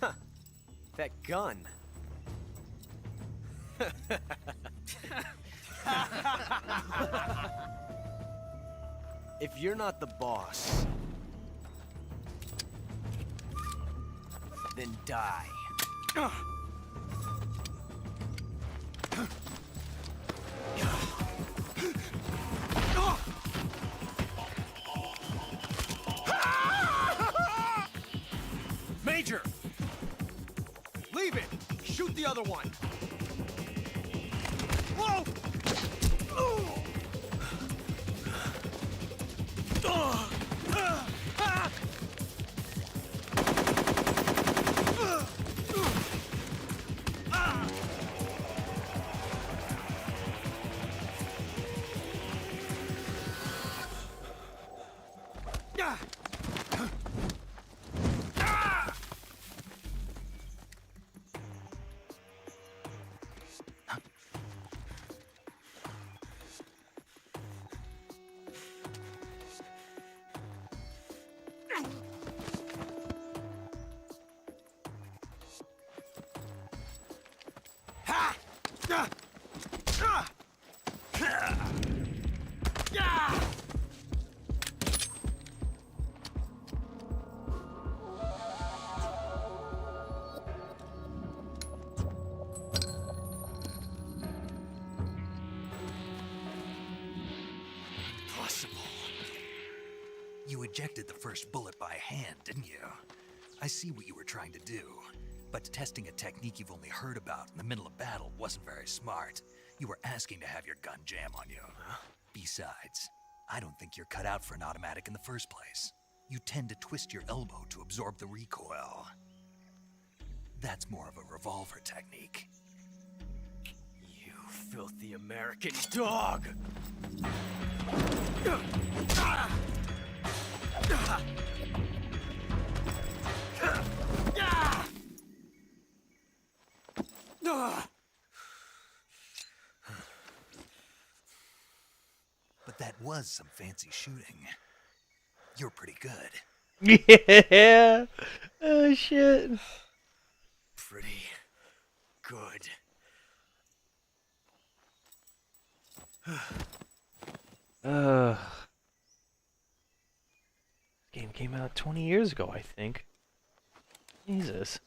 Huh. That gun. If you're not the boss, then die. Major! Leave it! Shoot the other one! Whoa! Impossible. did the first bullet by hand, didn't you? I see what you were trying to do. But testing a technique you've only heard about in the middle of battle wasn't very smart. You were asking to have your gun jam on you. Besides, I don't think you're cut out for an automatic in the first place. You tend to twist your elbow to absorb the recoil. That's more of a revolver technique. You filthy American dog! But that was some fancy shooting. You're pretty good. Yeah. Oh shit. Pretty good. Game came out 20 years ago, I think. Jesus.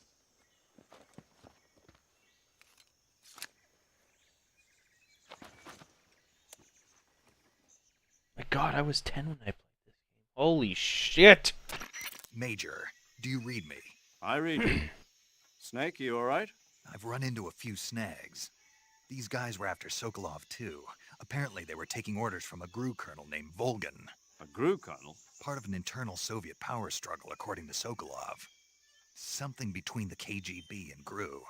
My God, I was 10 when I played this game. Holy shit! Major, do you read me? I read you. Snake, you alright? I've run into a few snags. These guys were after Sokolov too. Apparently they were taking orders from a GRU colonel named Volgan. A GRU colonel? Part of an internal Soviet power struggle, according to Sokolov. Something between the KGB and GRU.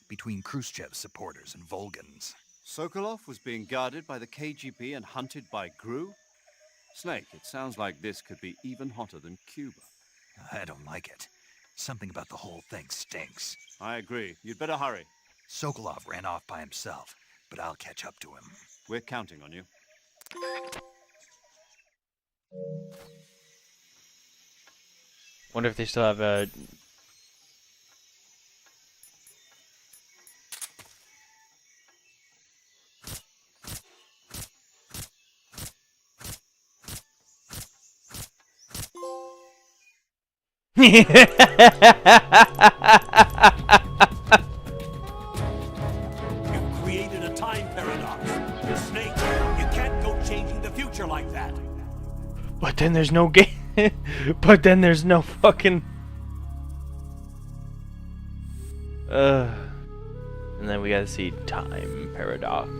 Between Khrushchev's supporters and Volgan's. Sokolov was being guarded by the KGB and hunted by GRU? Snake, it sounds like this could be even hotter than Cuba. I don't like it. Something about the whole thing stinks. I agree. You'd better hurry. Sokolov ran off by himself, but I'll catch up to him. We're counting on you. Wonder if they still have a... You created a time paradox. Snake, you can't go changing the future like that. But then there's no game. But then there's no fucking... And then we gotta see time paradox.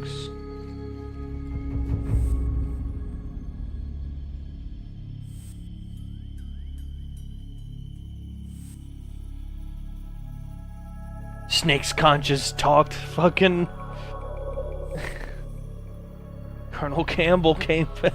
Snake's conscious talked fucking... Colonel Campbell came back.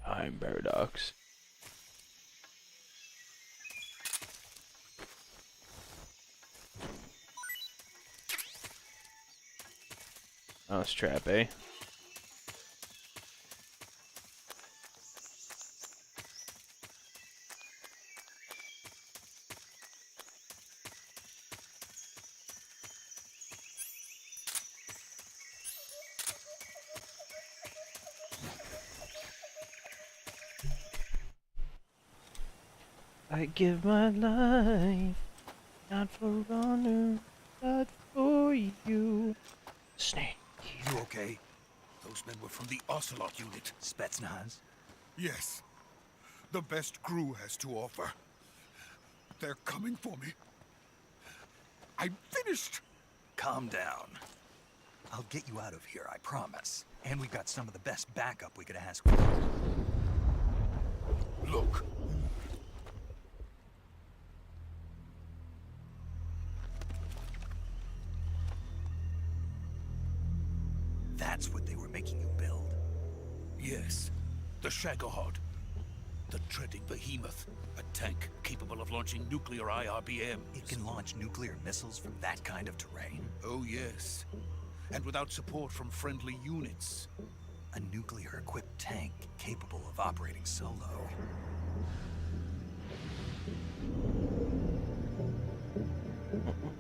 Time paradox. Oh, strap, eh? I give my life, not for honor, not for you. Snake. You okay? Those men were from the Ocelot unit. Spetsnaz? Yes. The best GRU has to offer. They're coming for me. I'm finished. Calm down. I'll get you out of here, I promise. And we've got some of the best backup we could ask for. Look. That's what they were making you build? Yes. The Shagohod. The treading behemoth. A tank capable of launching nuclear IRBMs. It can launch nuclear missiles from that kind of terrain? Oh, yes. And without support from friendly units. A nuclear-equipped tank capable of operating solo.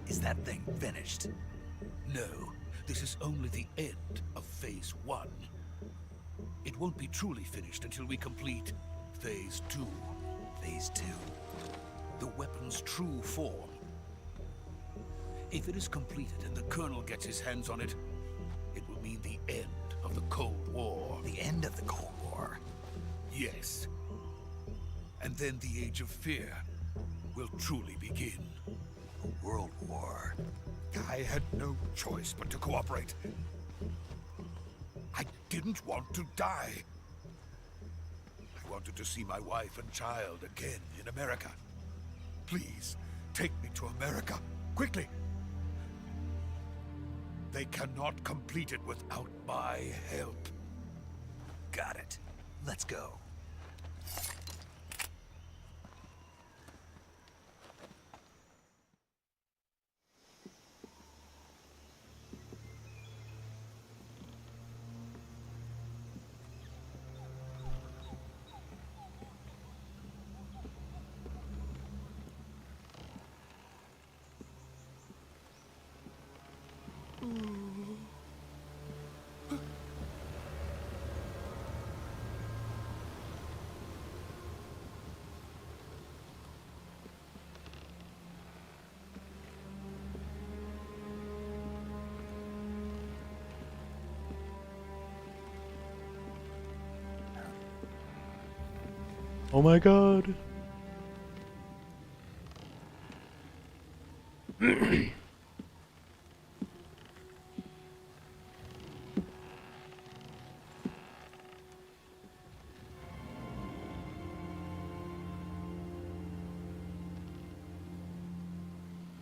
Is that thing finished? No. This is only the end of Phase 1. it won't be truly finished until we complete Phase 2. Phase 2. The weapon's true form. If it is completed and the Colonel gets his hands on it, it will mean the end of the Cold War. The end of the Cold War? Yes. And then the Age of Fear will truly begin. A world war. I had no choice but to cooperate. I didn't want to die. I wanted to see my wife and child again in America. Please, take me to America, quickly. They cannot complete it without my help. Got it. Let's go. Oh my god.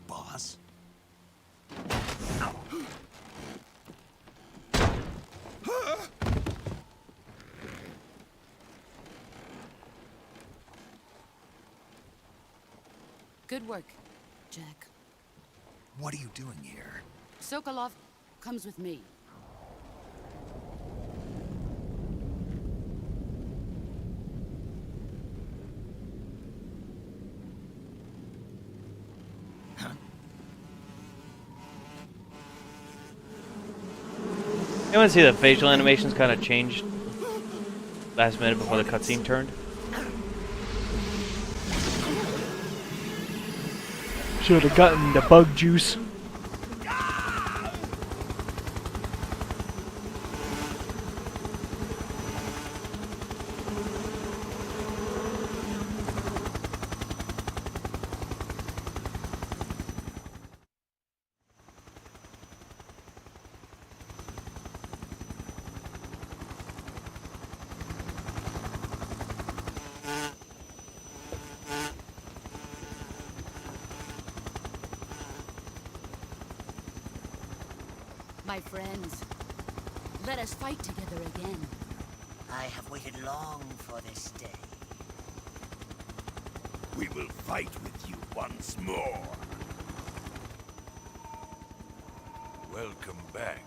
Boss? Good work, Jack. What are you doing here? Sokolov comes with me. You want to see the facial animations kind of changed last minute before the cutscene turned? Should have gotten the bug juice. My friends, let us fight together again. I have waited long for this day. We will fight with you once more. Welcome back,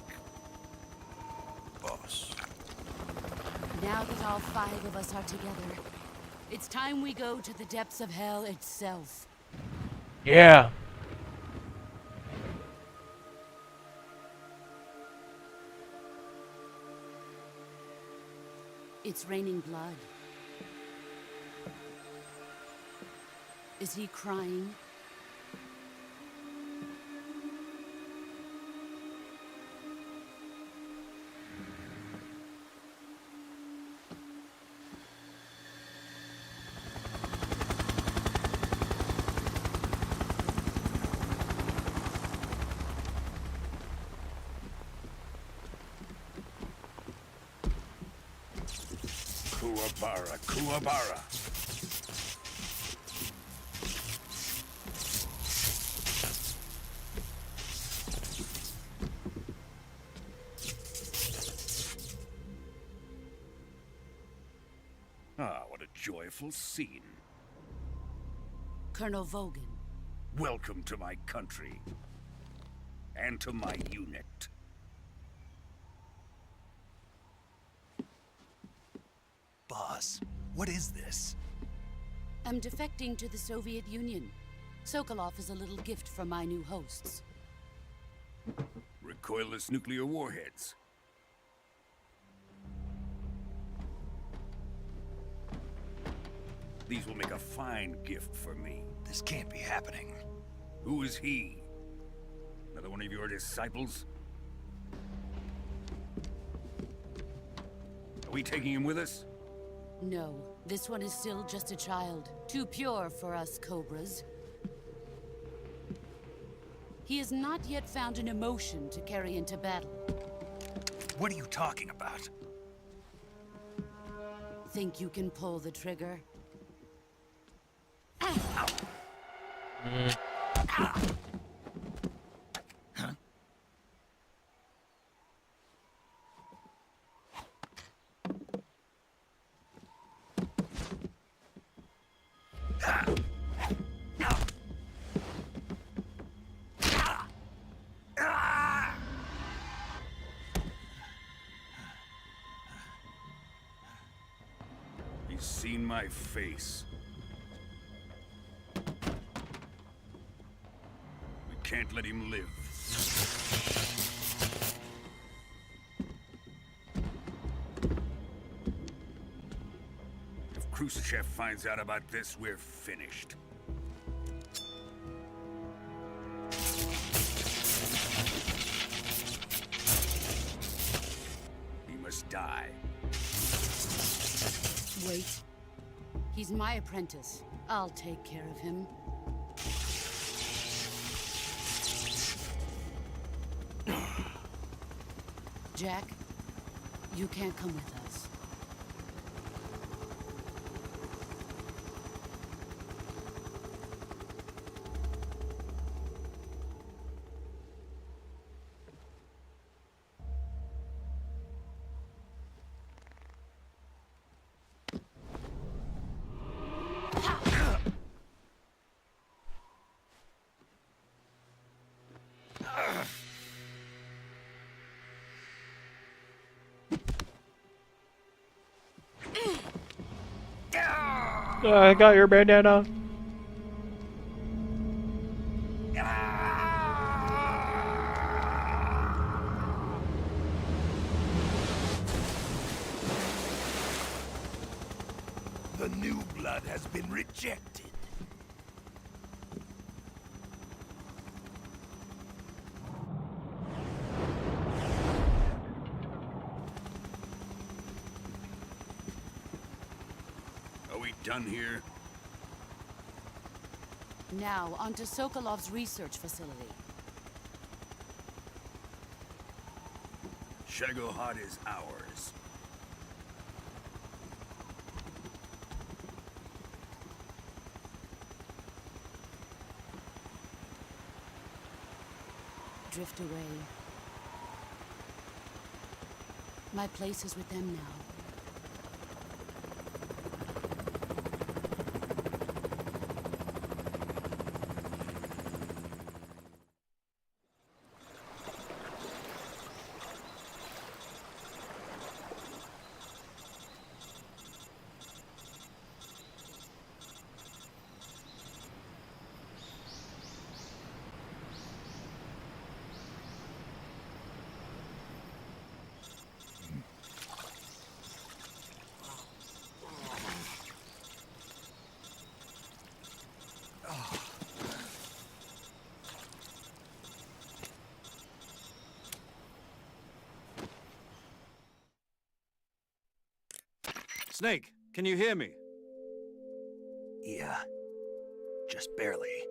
boss. Now that all 5 of us are together, it's time we go to the depths of hell itself. Yeah. It's raining blood. Is he crying? Kuwabara, Kuwabara. Ah, what a joyful scene. Colonel Vogan. Welcome to my country. And to my unit. Boss, what is this? I'm defecting to the Soviet Union. Sokolov is a little gift from my new hosts. Recoilless nuclear warheads. These will make a fine gift for me. This can't be happening. Who is he? Another one of your disciples? Are we taking him with us? No, this one is still just a child. Too pure for us Cobras. He has not yet found an emotion to carry into battle. What are you talking about? Think you can pull the trigger? He's seen my face. We can't let him live. If Khrushchev finds out about this, we're finished. He must die. Wait. He's my apprentice. I'll take care of him. Jack, you can't come with us. I got your bandana. The new blood has been rejected. Are we done here? Now, onto Sokolov's research facility. Shagohod is ours. Drift away. My place is with them now. Snake, can you hear me? Yeah. Just barely.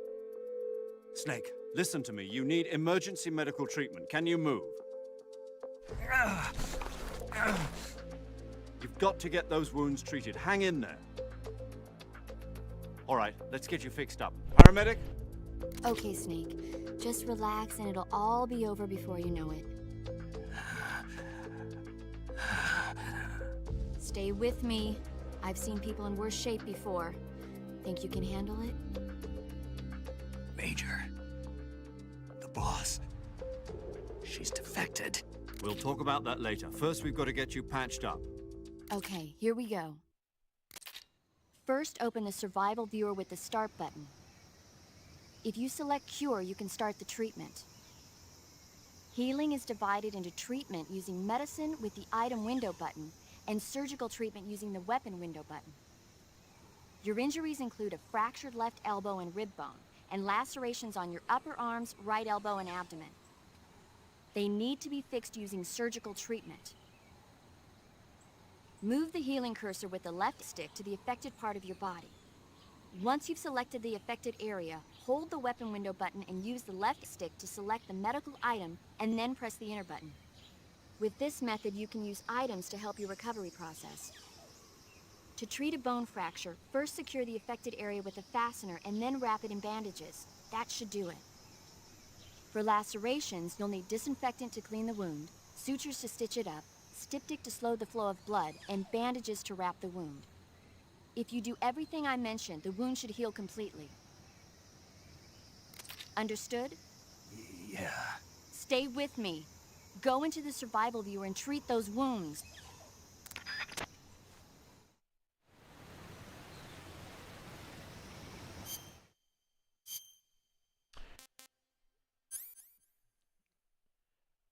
Snake, listen to me. You need emergency medical treatment. Can you move? You've got to get those wounds treated. Hang in there. All right, let's get you fixed up. Paramedic? Okay, Snake. Just relax and it'll all be over before you know it. Stay with me. I've seen people in worse shape before. Think you can handle it? Major. The boss. She's defected. We'll talk about that later. First, we've got to get you patched up. Okay, here we go. First, open the survival viewer with the start button. If you select cure, you can start the treatment. Healing is divided into treatment using medicine with the item window button and surgical treatment using the weapon window button. Your injuries include a fractured left elbow and rib bone, and lacerations on your upper arms, right elbow, and abdomen. They need to be fixed using surgical treatment. Move the healing cursor with the left stick to the affected part of your body. Once you've selected the affected area, hold the weapon window button and use the left stick to select the medical item, and then press the enter button. With this method, you can use items to help your recovery process. To treat a bone fracture, first secure the affected area with a fastener and then wrap it in bandages. That should do it. For lacerations, you'll need disinfectant to clean the wound, sutures to stitch it up, styptic to slow the flow of blood, and bandages to wrap the wound. If you do everything I mentioned, the wound should heal completely. Understood? Yeah. Stay with me. Go into the survival viewer and treat those wounds.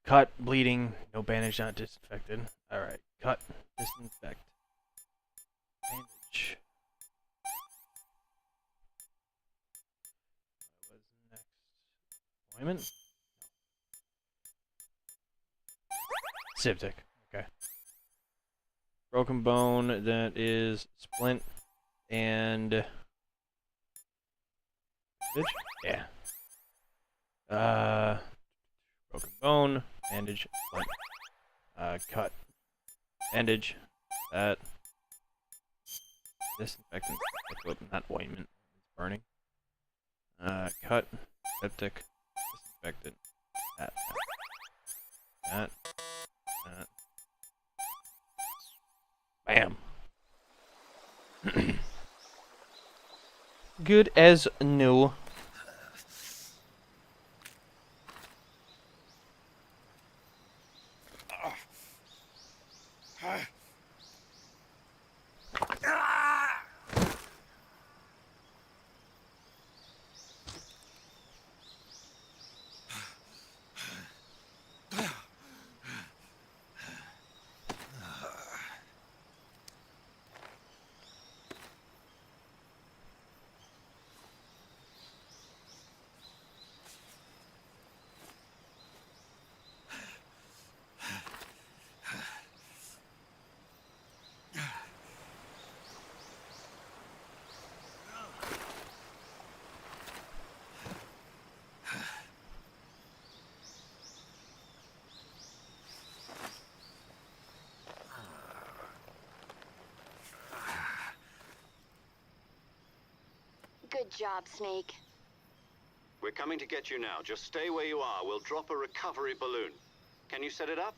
Cut, bleeding, no bandage, not disinfected. Alright, cut, disinfect. Bandage. What was next? Employment? Styptic, okay. Broken bone, that is splint and... bandage? Yeah. Broken bone, bandage, splint. Cut. Bandage. That. Disinfectant. Not ointment. It's burning. Cut. Septic. Disinfectant. That. That. That. Bam. Good as new. Good job, Snake. We're coming to get you now. Just stay where you are. We'll drop a recovery balloon. Can you set it up?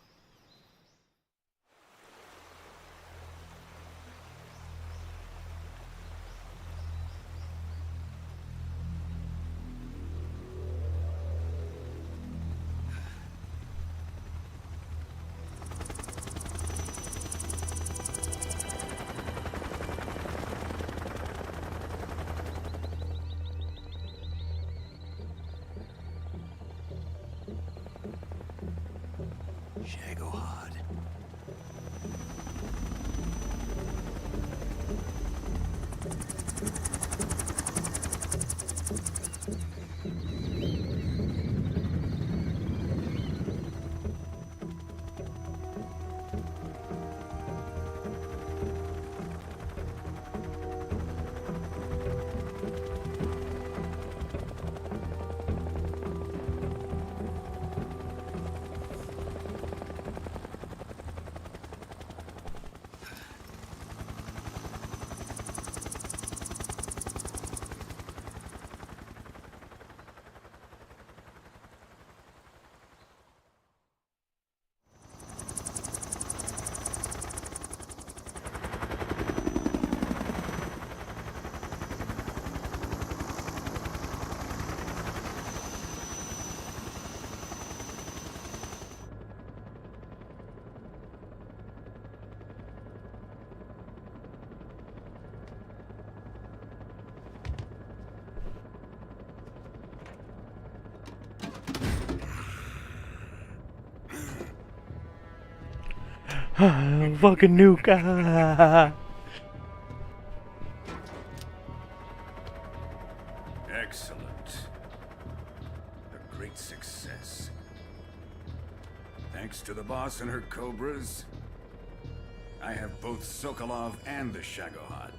Shagohod. Fucking nuke. Excellent. A great success. Thanks to the boss and her cobras, I have both Sokolov and the Shagohod.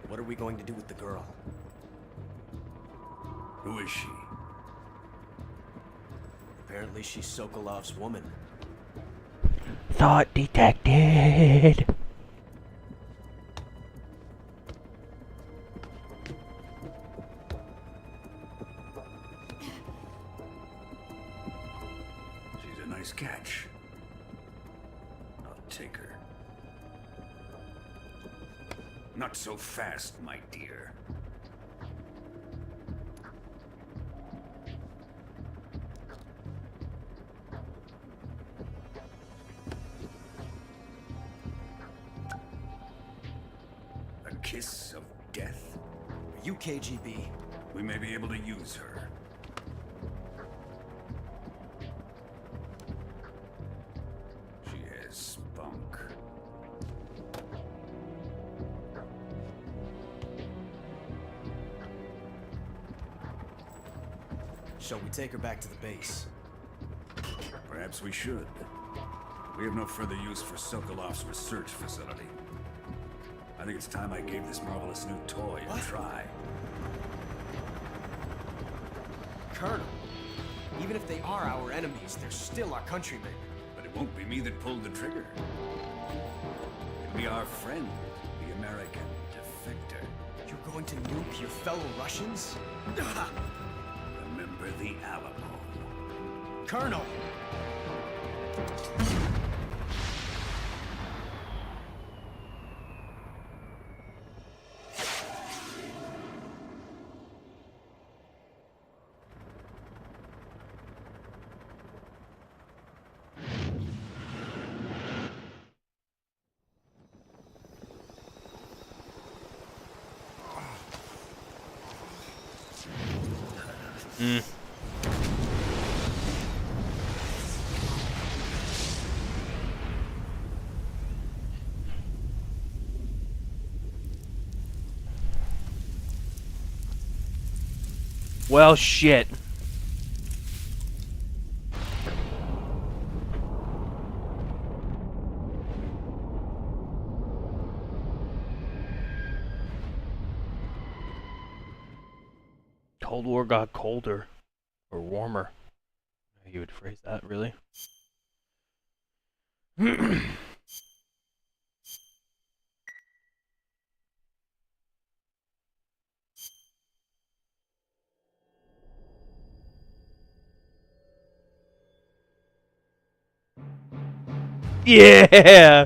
What are we going to do with the girl? Who is she? Apparently she's Sokolov's woman. Thought detected. She's a nice catch. I'll take her. Not so fast, my dear. A kiss of death? Are you KGB? We may be able to use her. She has spunk. Shall we take her back to the base? Perhaps we should. We have no further use for Sokolov's research facility. I think it's time I gave this marvelous new toy a try. Colonel, even if they are our enemies, they're still our countrymen. But it won't be me that pulled the trigger. It'll be our friend, the American defector. You're going to nuke your fellow Russians? Remember the Alamo. Colonel! Well, shit. Cold War got colder. Or warmer. You would phrase that, really? Yeah!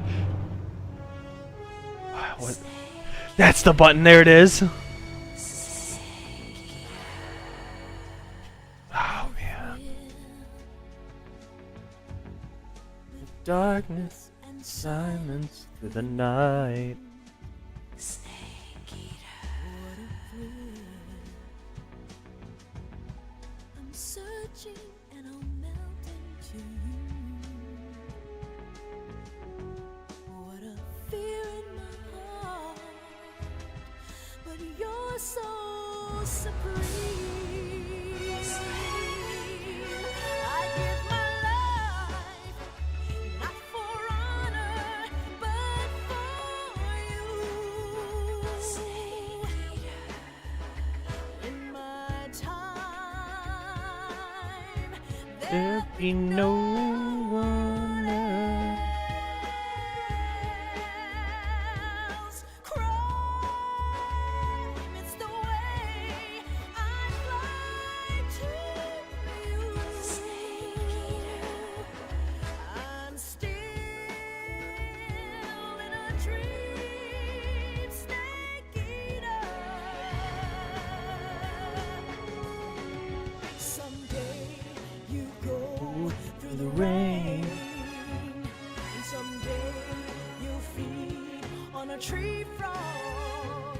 What? That's the button, there it is. Oh, man. Darkness and silence through the night. I'm searching and I'll melt into you. What a fear in my heart, but you're so supreme. I give my life, not for honor, but for you. In my time, There be no one else. Crime, it's the way I fly to you. I'm still in a dream, snake eater. Someday you go through the rain, and someday you'll feed on a tree frog.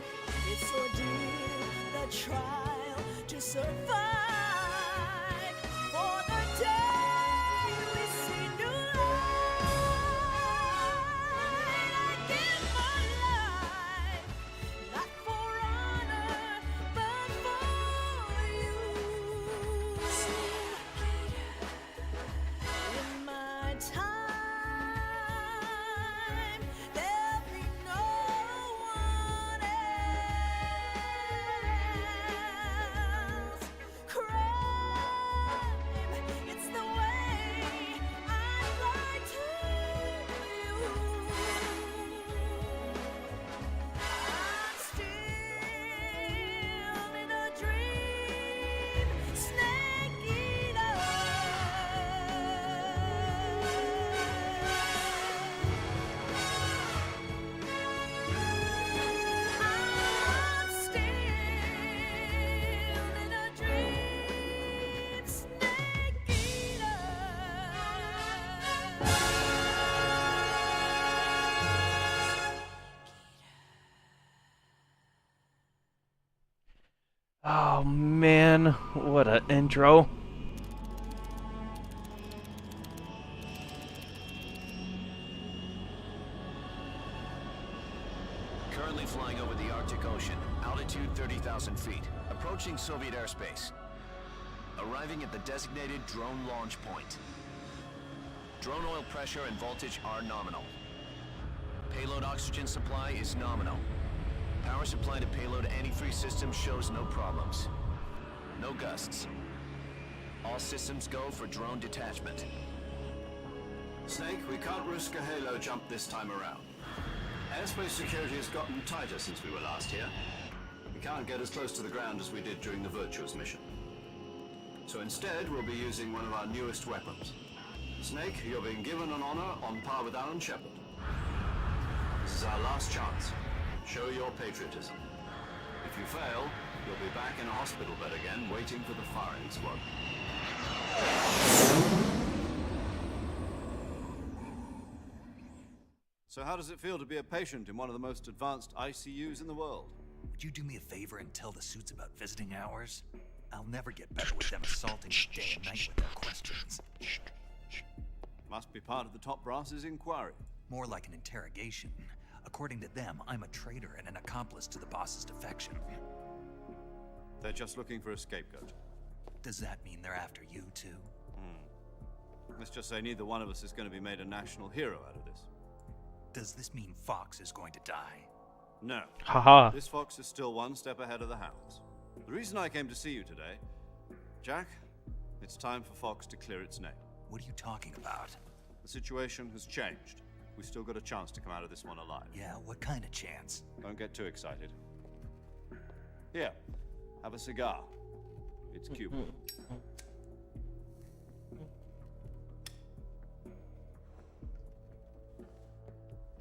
It's ordeal, the trial to survive. For the day you on, Dro. Currently flying over the Arctic Ocean, altitude 30,000 feet, approaching Soviet airspace. Arriving at the designated drone launch point. Drone oil pressure and voltage are nominal. Payload oxygen supply is nominal. Power supply to payload anti-freeze system shows no problems. No gusts. All systems go for drone detachment. Snake, we can't risk a halo jump this time around. Airspace security has gotten tighter since we were last here. We can't get as close to the ground as we did during the Virtuous mission. So instead, we'll be using one of our newest weapons. Snake, you're being given an honor on par with Alan Shepard. This is our last chance. Show your patriotism. If you fail, you'll be back in a hospital bed again, waiting for the firing squad. So how does it feel to be a patient in one of the most advanced ICUs in the world? Would you do me a favor and tell the suits about visiting hours? I'll never get better with them assaulting me day and night with their questions. Must be part of the top brass's inquiry. More like an interrogation. According to them, I'm a traitor and an accomplice to the boss's defection. They're just looking for a scapegoat. Does that mean they're after you too? Let's just say neither one of us is going to be made a national hero out of this. Does this mean Fox is going to die? No. Haha. This fox is still one step ahead of the hounds. The reason I came to see you today, Jack, it's time for Fox to clear its name. What are you talking about? The situation has changed. We've still got a chance to come out of this one alive. Yeah, what kind of chance? Don't get too excited. Here, have a cigar. It's Cuban.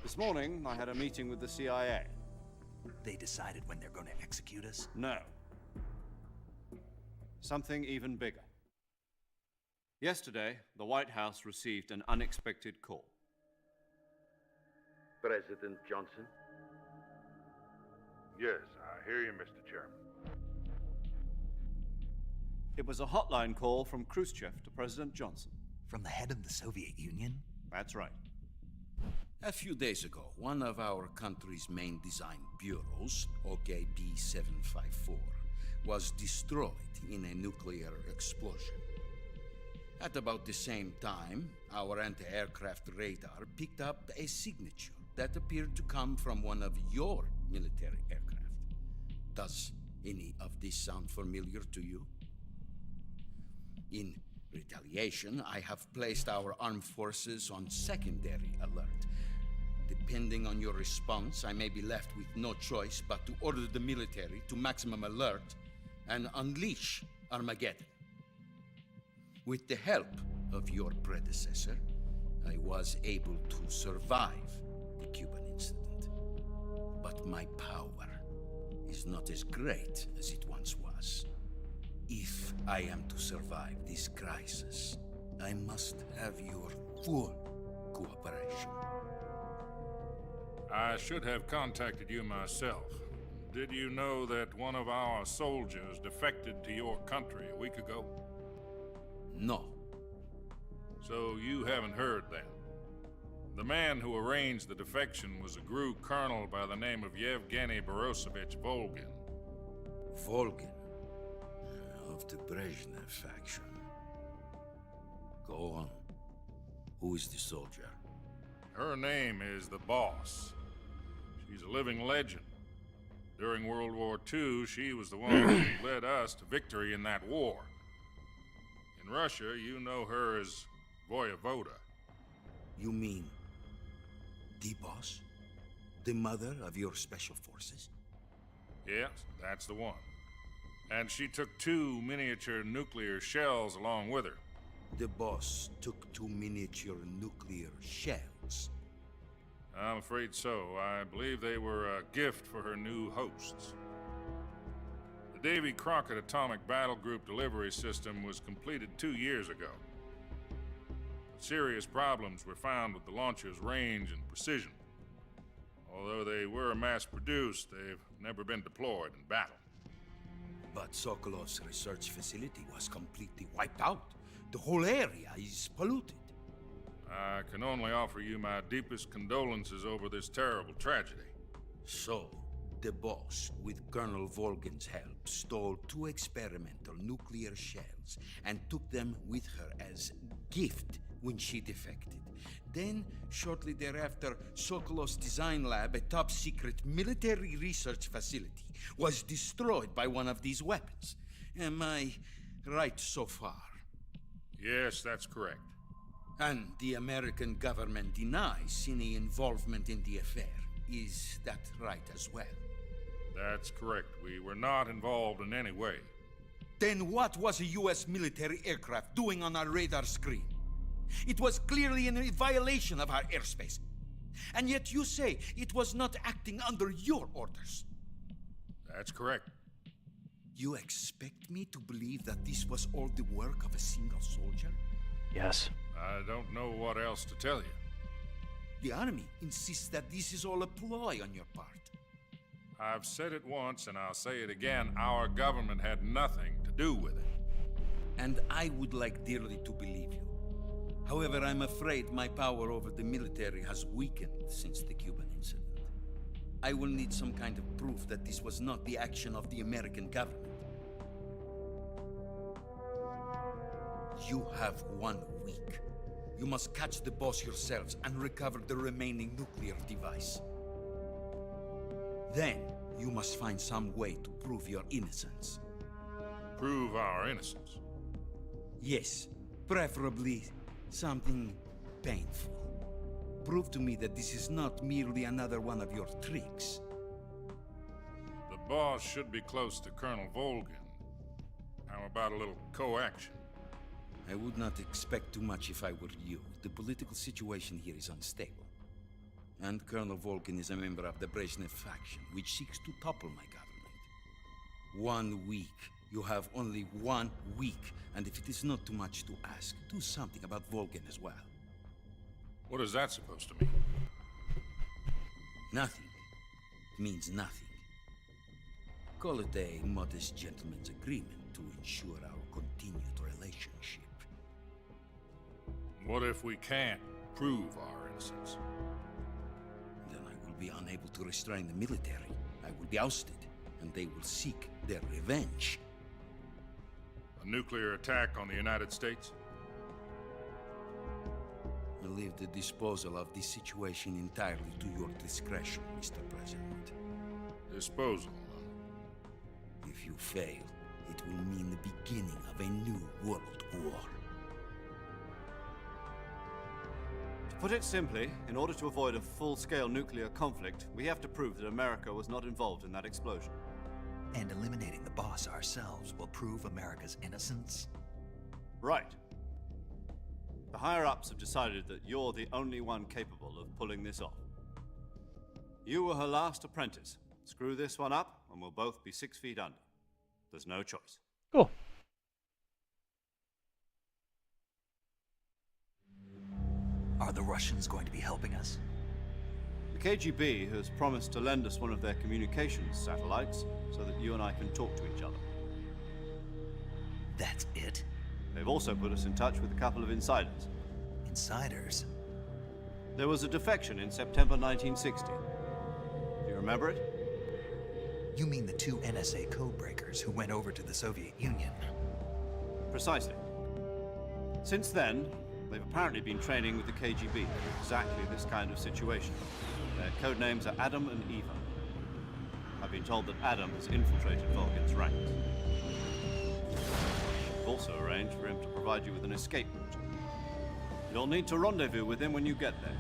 This morning, I had a meeting with the CIA. They decided when they're going to execute us? No. Something even bigger. Yesterday, the White House received an unexpected call. President Johnson? Yes, I hear you, Mr. Chairman. It was a hotline call from Khrushchev to President Johnson. From the head of the Soviet Union? That's right. A few days ago, one of our country's main design bureaus, OKB-754, was destroyed in a nuclear explosion. At about the same time, our anti-aircraft radar picked up a signature that appeared to come from one of your military aircraft. Does any of this sound familiar to you? In retaliation, I have placed our armed forces on secondary alert. Depending on your response, I may be left with no choice but to order the military to maximum alert and unleash Armageddon. With the help of your predecessor, I was able to survive the Cuban incident. But my power is not as great as it once was. If I am to survive this crisis, I must have your full cooperation. I should have contacted you myself. Did you know that one of our soldiers defected to your country a week ago? No. So you haven't heard then. The man who arranged the defection was a GRU colonel by the name of Yevgeny Borosovich Volgin. Volgin? Of the Brezhnev faction. Go on. Who is the soldier? Her name is the Boss. She's a living legend. During World War II, she was the one who led us to victory in that war. In Russia, you know her as Voyevoda. You mean the Boss? The mother of your special forces? Yes, that's the one. And she took 2 miniature nuclear shells along with her. The Boss took 2 miniature nuclear shells? I'm afraid so. I believe they were a gift for her new hosts. The Davy Crockett Atomic Battle Group delivery system was completed 2 years ago. But serious problems were found with the launcher's range and precision. Although they were mass-produced, they've never been deployed in battle. But Sokolov's research facility was completely wiped out. The whole area is polluted. I can only offer you my deepest condolences over this terrible tragedy. So, the boss, with Colonel Volgin's help, stole 2 experimental nuclear shells and took them with her as gift when she defected. Then, shortly thereafter, Sokolov's design lab, a top-secret military research facility, was destroyed by one of these weapons. Am I right so far? Yes, that's correct. And the American government denies any involvement in the affair. Is that right as well? That's correct. We were not involved in any way. Then what was a U.S. military aircraft doing on our radar screen? It was clearly in violation of our airspace. And yet you say it was not acting under your orders. That's correct. You expect me to believe that this was all the work of a single soldier? Yes. I don't know what else to tell you. The army insists that this is all a ploy on your part. I've said it once and I'll say it again. Our government had nothing to do with it. And I would like dearly to believe you. However, I'm afraid my power over the military has weakened since the Cuban incident. I will need some kind of proof that this was not the action of the American government. You have 1 week. You must catch the boss yourselves and recover the remaining nuclear device. Then, you must find some way to prove your innocence. Prove our innocence? Yes, preferably something painful. Prove to me that this is not merely another one of your tricks. The boss should be close to Colonel Volgin. How about a little co-action? I would not expect too much if I were you. The political situation here is unstable. And Colonel Volgin is a member of the Brezhnev faction, which seeks to topple my government. 1 week. You have only 1 week. And if it is not too much to ask, do something about Volgin as well. What is that supposed to mean? Nothing. It means nothing. Call it a modest gentleman's agreement to ensure our continued relationship. What if we can't prove our innocence? Then I will be unable to restrain the military. I will be ousted, and they will seek their revenge. A nuclear attack on the United States? I leave the disposal of this situation entirely to your discretion, Mr. President. Disposal? If you fail, it will mean the beginning of a new world war. To put it simply, in order to avoid a full-scale nuclear conflict, we have to prove that America was not involved in that explosion. And eliminating the boss ourselves will prove America's innocence? Right. The higher-ups have decided that you're the only one capable of pulling this off. You were her last apprentice. Screw this one up, and we'll both be 6 feet under. There's no choice. Cool. Are the Russians going to be helping us? The KGB has promised to lend us one of their communications satellites so that you and I can talk to each other. That's it? They've also put us in touch with a couple of insiders. Insiders? There was a defection in September 1960. Do you remember it? You mean the 2 NSA codebreakers who went over to the Soviet Union? Precisely. Since then, they've apparently been training with the KGB for exactly this kind of situation. Their code names are Adam and Eva. I've been told that Adam has infiltrated Volgin's ranks. I've also arranged for him to provide you with an escape route. You'll need to rendezvous with him when you get there.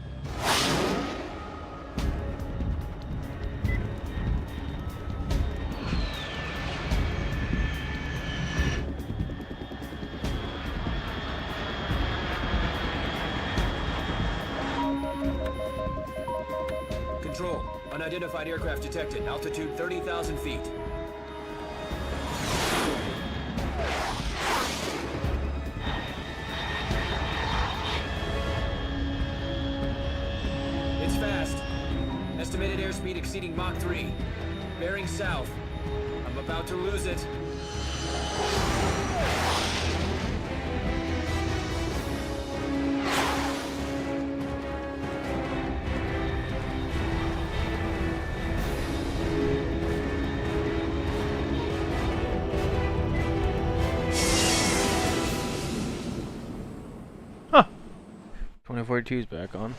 Control. Unidentified aircraft detected. Altitude 30,000 feet. It's fast. Estimated airspeed exceeding Mach 3. Bearing south. I'm about to lose it. Huh. 2042 is back on.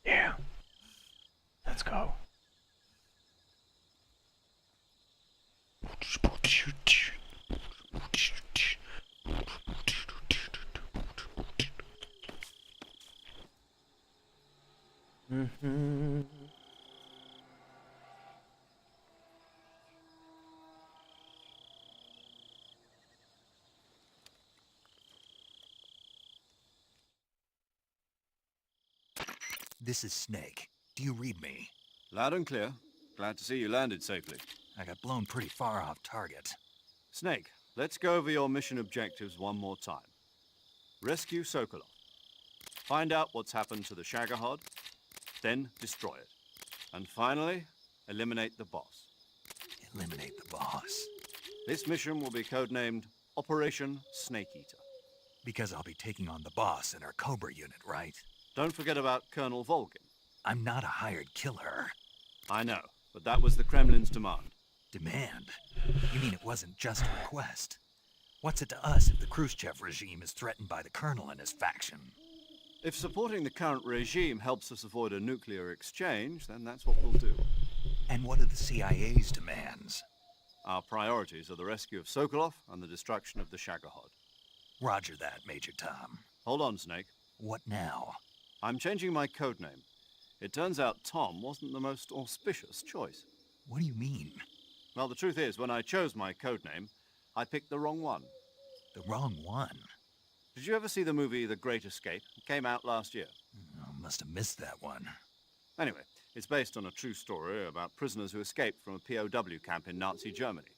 Yeah. Let's go. This is Snake. Do you read me? Loud and clear. Glad to see you landed safely. I got blown pretty far off target. Snake, let's go over your mission objectives one more time. Rescue Sokolov. Find out what's happened to the Shagohod, then destroy it. And finally, eliminate the boss. Eliminate the boss. This mission will be codenamed Operation Snake Eater. Because I'll be taking on the boss in our Cobra unit, right? Don't forget about Colonel Volgin. I'm not a hired killer. I know, but that was the Kremlin's demand. Demand? You mean it wasn't just a request? What's it to us if the Khrushchev regime is threatened by the Colonel and his faction? If supporting the current regime helps us avoid a nuclear exchange, then that's what we'll do. And what are the CIA's demands? Our priorities are the rescue of Sokolov and the destruction of the Shagohod. Roger that, Major Tom. Hold on, Snake. What now? I'm changing my codename. It turns out Tom wasn't the most auspicious choice. What do you mean? Well, the truth is, when I chose my codename, I picked the wrong one. The wrong one? Did you ever see the movie The Great Escape? It came out last year. Oh, must have missed that one. Anyway, it's based on a true story about prisoners who escaped from a POW camp in Nazi Germany.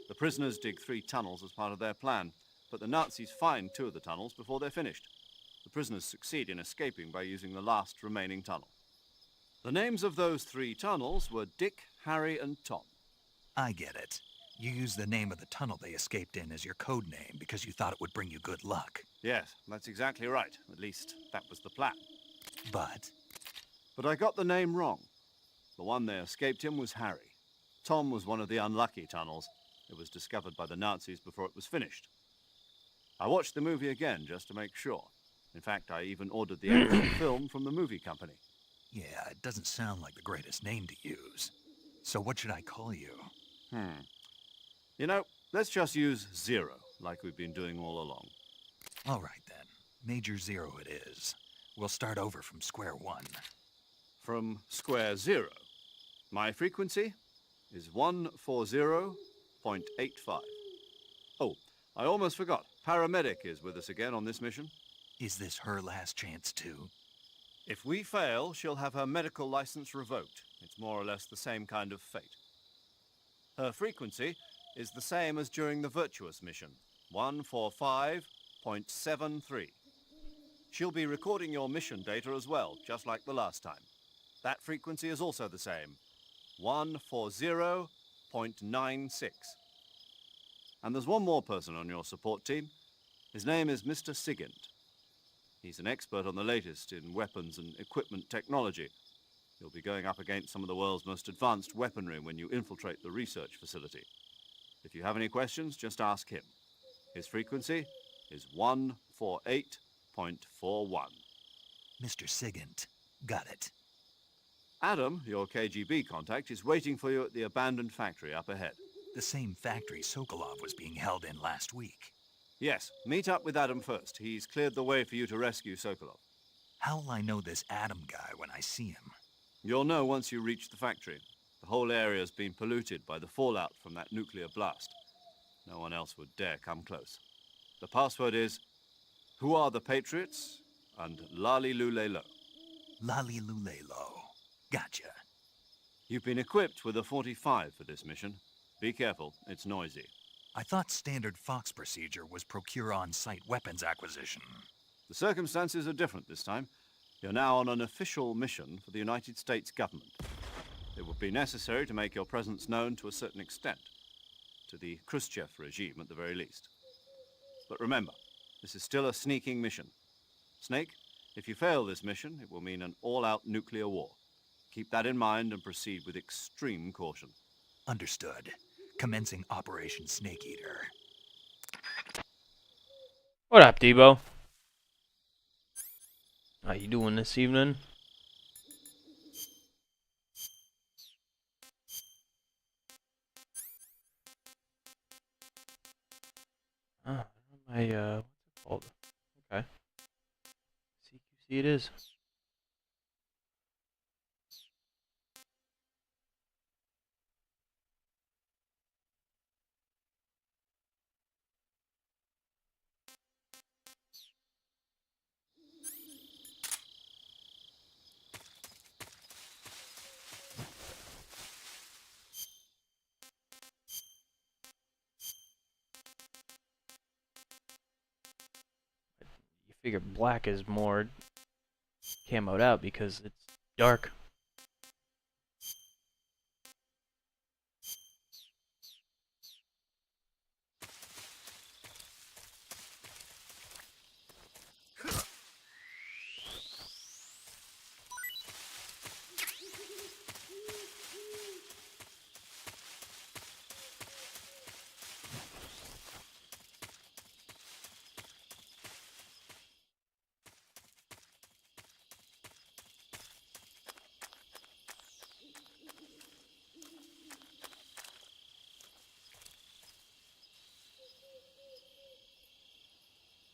The prisoners dig 3 tunnels as part of their plan, but the Nazis find 2 of the tunnels before they're finished. The prisoners succeed in escaping by using the last remaining tunnel. The names of those 3 tunnels were Dick, Harry, and Tom. I get it. You used the name of the tunnel they escaped in as your code name because you thought it would bring you good luck. Yes, that's exactly right. At least, that was the plan. But I got the name wrong. The one they escaped in was Harry. Tom was one of the unlucky tunnels. It was discovered by the Nazis before it was finished. I watched the movie again just to make sure. In fact, I even ordered the actual film from the movie company. yeah, it doesn't sound like the greatest name to use. So what should I call you? You know, let's just use Zero, like we've been doing all along. All right, then. Major Zero it is. We'll start over from square one. From square 0. My frequency is 140.85. Oh, I almost forgot. Paramedic is with us again on this mission. Is this her last chance, too? If we fail, she'll have her medical license revoked. It's more or less the same kind of fate. Her frequency is the same as during the Virtuous mission, 145.73. She'll be recording your mission data as well, just like the last time. That frequency is also the same, 140.96. And there's one more person on your support team. His name is Mr. Sigint. He's an expert on the latest in weapons and equipment technology. You'll be going up against some of the world's most advanced weaponry when you infiltrate the research facility. If you have any questions, just ask him. His frequency is 148.41. Mr. Sigint. Got it. Adam, your KGB contact, is waiting for you at the abandoned factory up ahead. The same factory Sokolov was being held in last week. Yes, meet up with Adam first. He's cleared the way for you to rescue Sokolov. How will I know this Adam guy when I see him? You'll know once you reach the factory. The whole area's been polluted by the fallout from that nuclear blast. No one else would dare come close. The password is Who are the Patriots? And Lali Lulelo. Lali Lulelo. Gotcha. You've been equipped with a 45 for this mission. Be careful, it's noisy. I thought standard Fox procedure was procure on-site weapons acquisition. The circumstances are different this time. You're now on an official mission for the United States government. It would be necessary to make your presence known to a certain extent. To the Khrushchev regime, at the very least. But remember, this is still a sneaking mission. Snake, if you fail this mission, it will mean an all-out nuclear war. Keep that in mind and proceed with extreme caution. Understood. Commencing Operation Snake Eater. What up, Debo? How you doing this evening? Ah, my what's it called? Okay. CQC it is. You figure black is more camoed out because it's dark.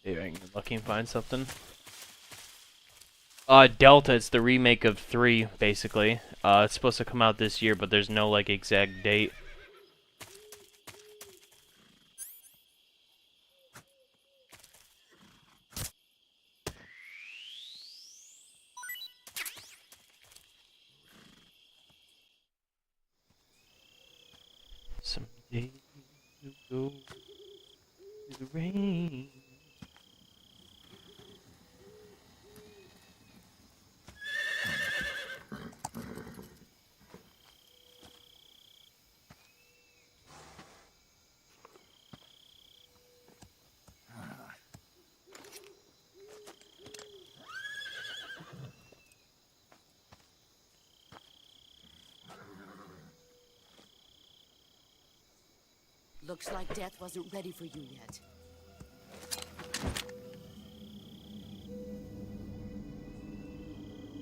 Maybe I can get lucky and find something. Delta, it's the remake of 3, basically. It's supposed to come out this year, but there's no, like, exact date. Someday you'll go through the rain. Looks like death wasn't ready for you yet.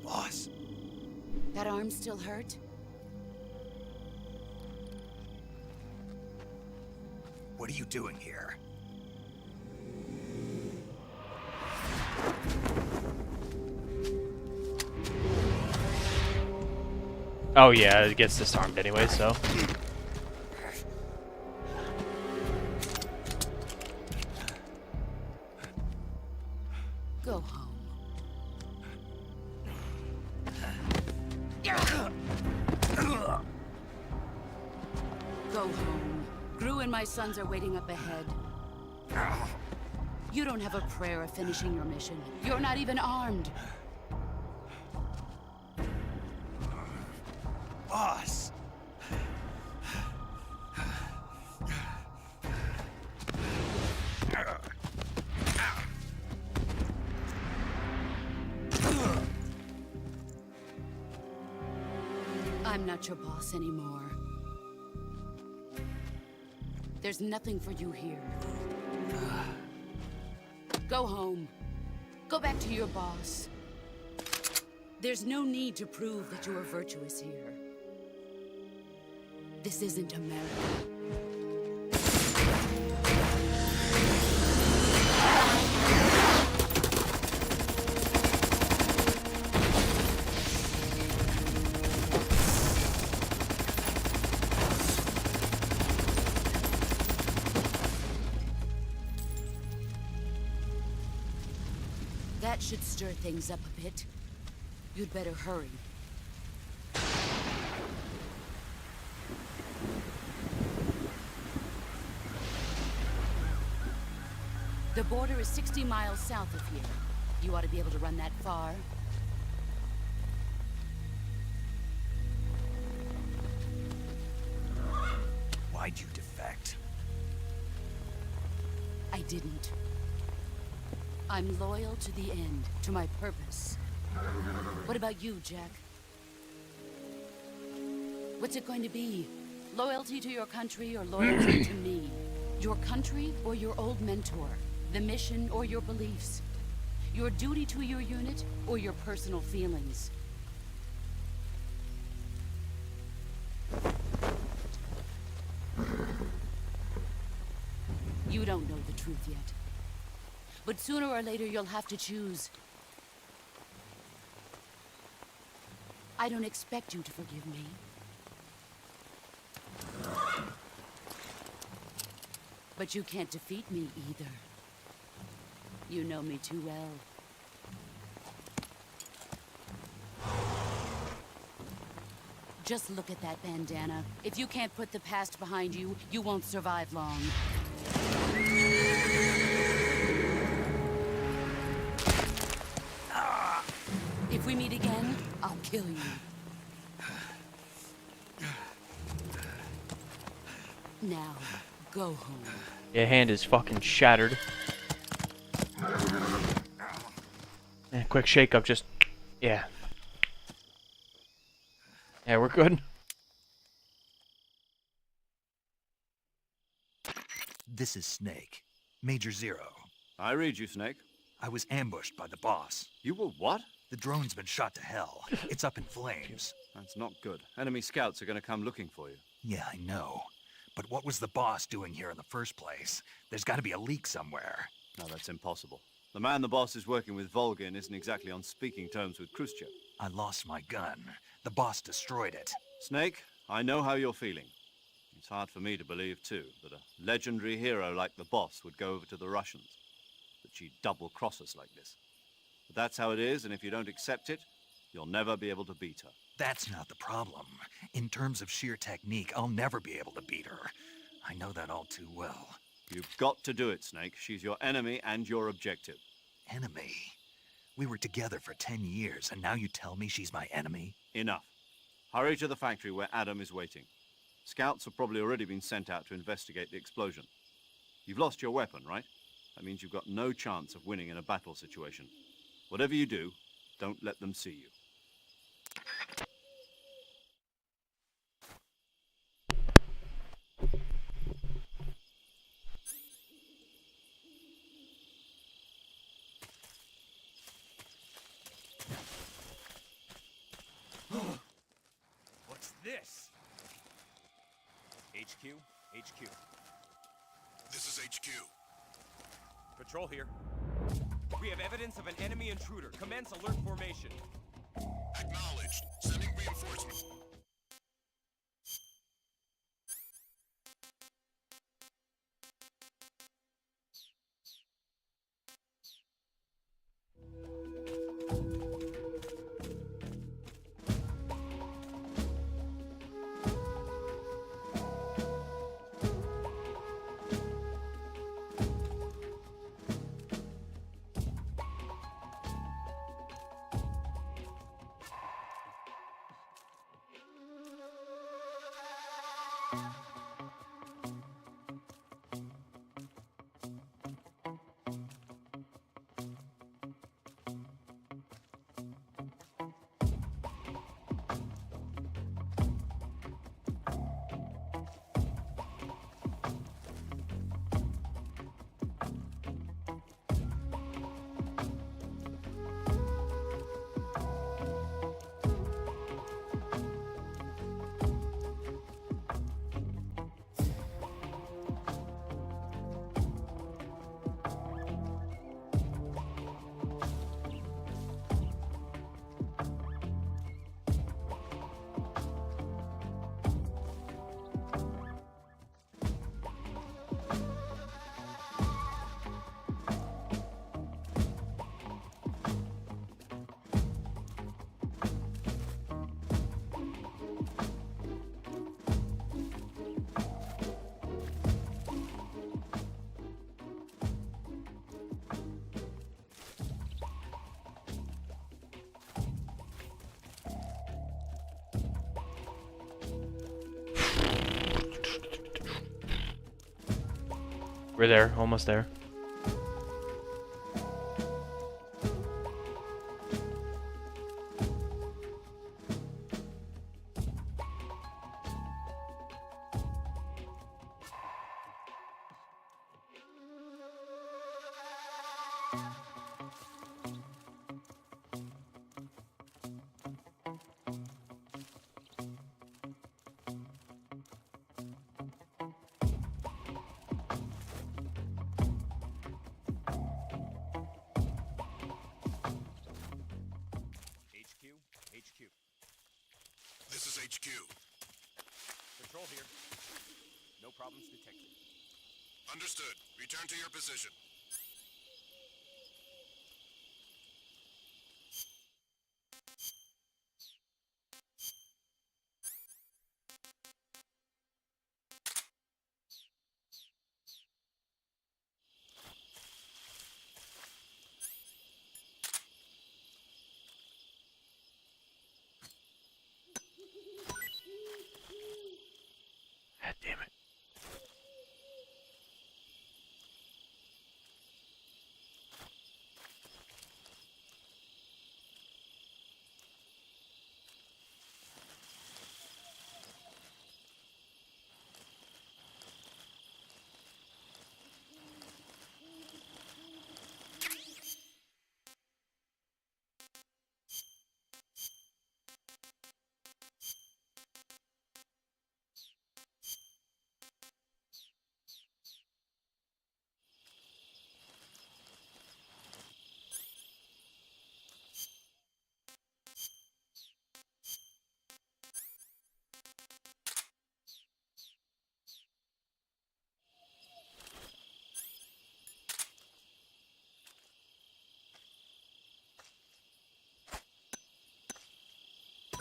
Boss. That arm still hurt? What are you doing here? Oh yeah, it gets disarmed anyway, so. Go home. Go home. Gru and my sons are waiting up ahead. You don't have a prayer of finishing your mission. You're not even armed. Boss! I'm not your boss anymore. There's nothing for you here. Go home. Go back to your boss. There's no need to prove that you are virtuous here. This isn't America. That should stir things up a bit. You'd better hurry. The border is 60 miles south of here. You ought to be able to run that far. Why'd you defect? I didn't. I'm loyal to the end, to my purpose. What about you, Jack? What's it going to be? Loyalty to your country or loyalty to me? Your country or your old mentor? The mission or your beliefs? Your duty to your unit or your personal feelings? You don't know the truth yet. But sooner or later you'll have to choose. I don't expect you to forgive me. But you can't defeat me either. You know me too well. Just look at that bandana. If you can't put the past behind you, you won't survive long. If we meet again, I'll kill you. Now, go home. Your hand is fucking shattered. Yeah, quick shake up, just... Yeah. Yeah, we're good. This is Snake. Major Zero. I read you, Snake. I was ambushed by the boss. You were what? The drone's been shot to hell. It's up in flames. That's not good. Enemy scouts are going to come looking for you. Yeah, I know. But what was the boss doing here in the first place? There's got to be a leak somewhere. No, that's impossible. The man the boss is working with, Volgin, isn't exactly on speaking terms with Khrushchev. I lost my gun. The boss destroyed it. Snake, I know how you're feeling. It's hard for me to believe, too, that a legendary hero like the boss would go over to the Russians. That she'd double-cross us like this. But that's how it is, and if you don't accept it, you'll never be able to beat her. That's not the problem. In terms of sheer technique, I'll never be able to beat her. I know that all too well. You've got to do it, Snake. She's your enemy and your objective. Enemy? We were together for 10 years, and now you tell me she's my enemy? Enough. Hurry to the factory where Adam is waiting. Scouts have probably already been sent out to investigate the explosion. You've lost your weapon, right? That means you've got no chance of winning in a battle situation. Whatever you do, don't let them see you. What's this? HQ? HQ. This is HQ. Patrol here. We have evidence of an enemy intruder. Commence alert formation. Acknowledged. Sending reinforcements. We're there, almost there. HQ. This is HQ. Patrol here. No problems detected. Understood. Return to your position. God damn it.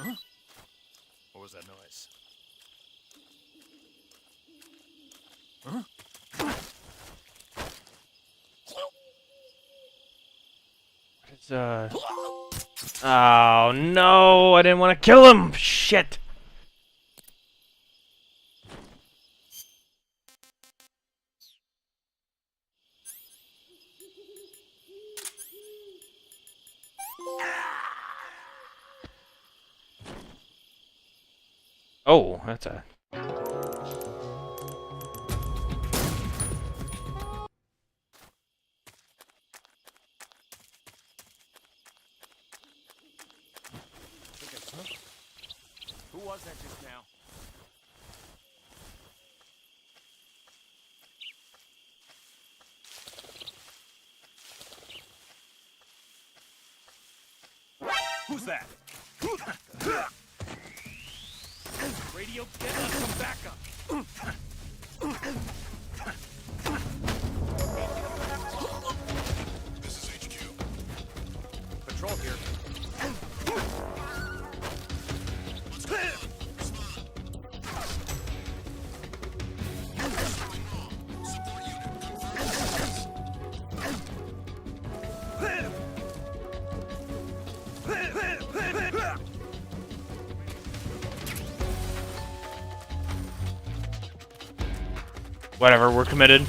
Huh? What was that noise? Huh? It's, oh no, I didn't want to kill him! Shit! Oh, that's a... Who was that just now? Who's that? Radio, get us some backup. This is HQ. Patrol here. Whatever, we're committed.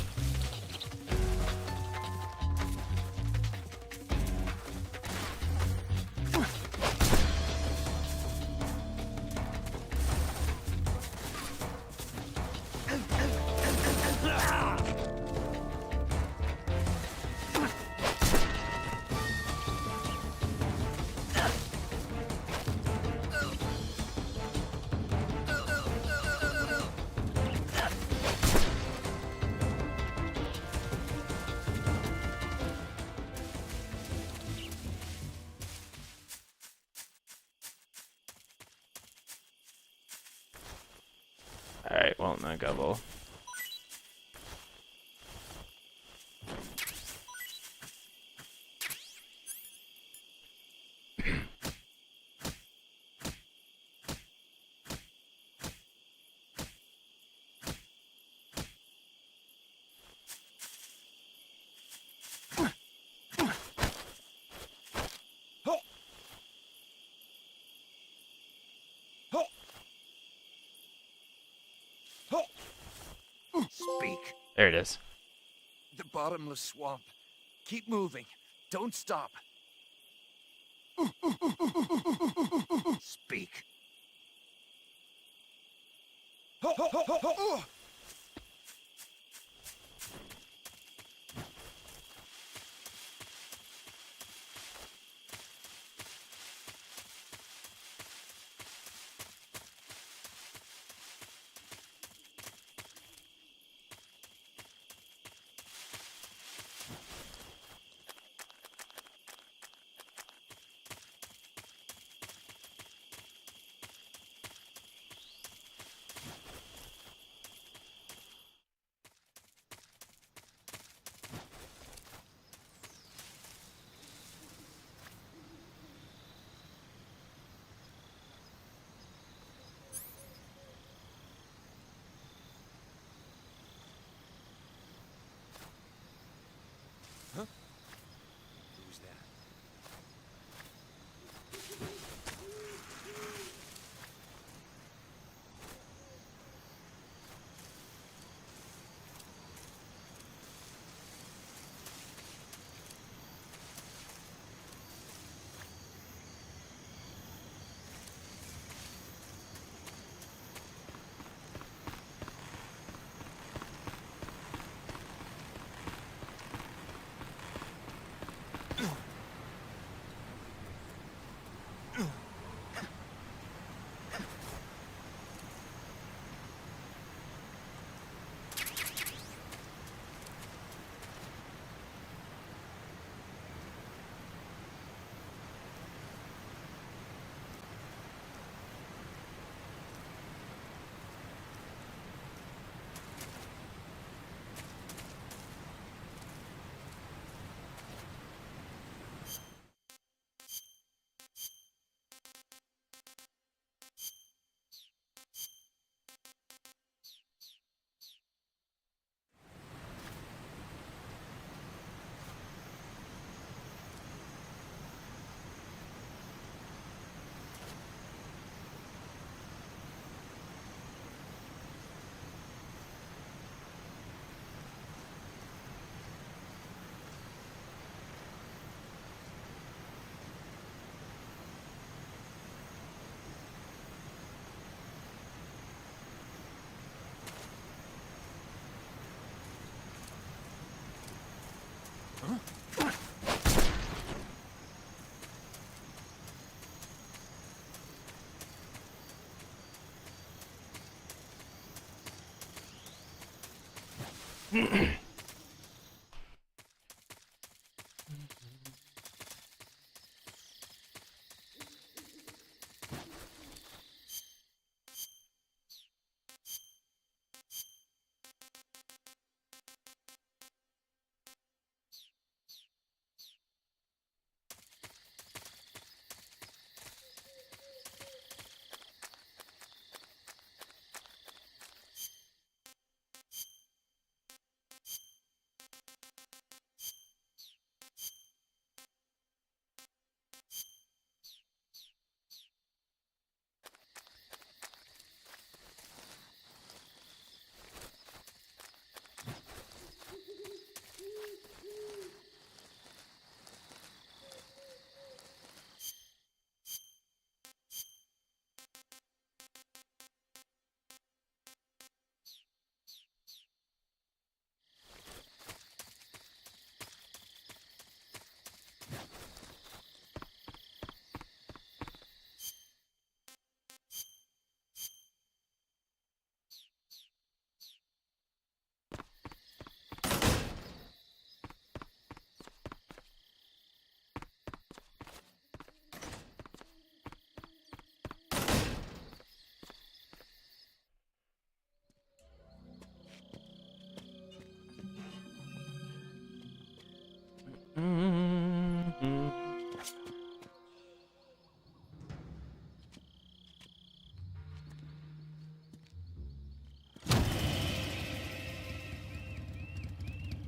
Alright, well, now go. Speak. There it is. the bottomless swamp. Keep moving. Don't stop. Speak. Who's that?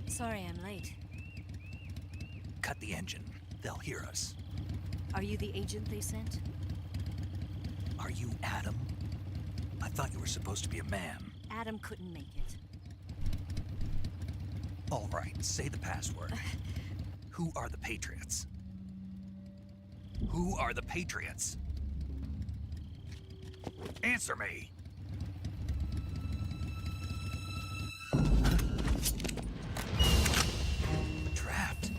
Sorry I'm late. Cut the engine. They'll hear us. Are you the agent they sent? Are you Adam? I thought you were supposed to be a man. Adam couldn't make it. All right, say the password. Who are the Patriots? Who are the Patriots? Answer me! Trapped.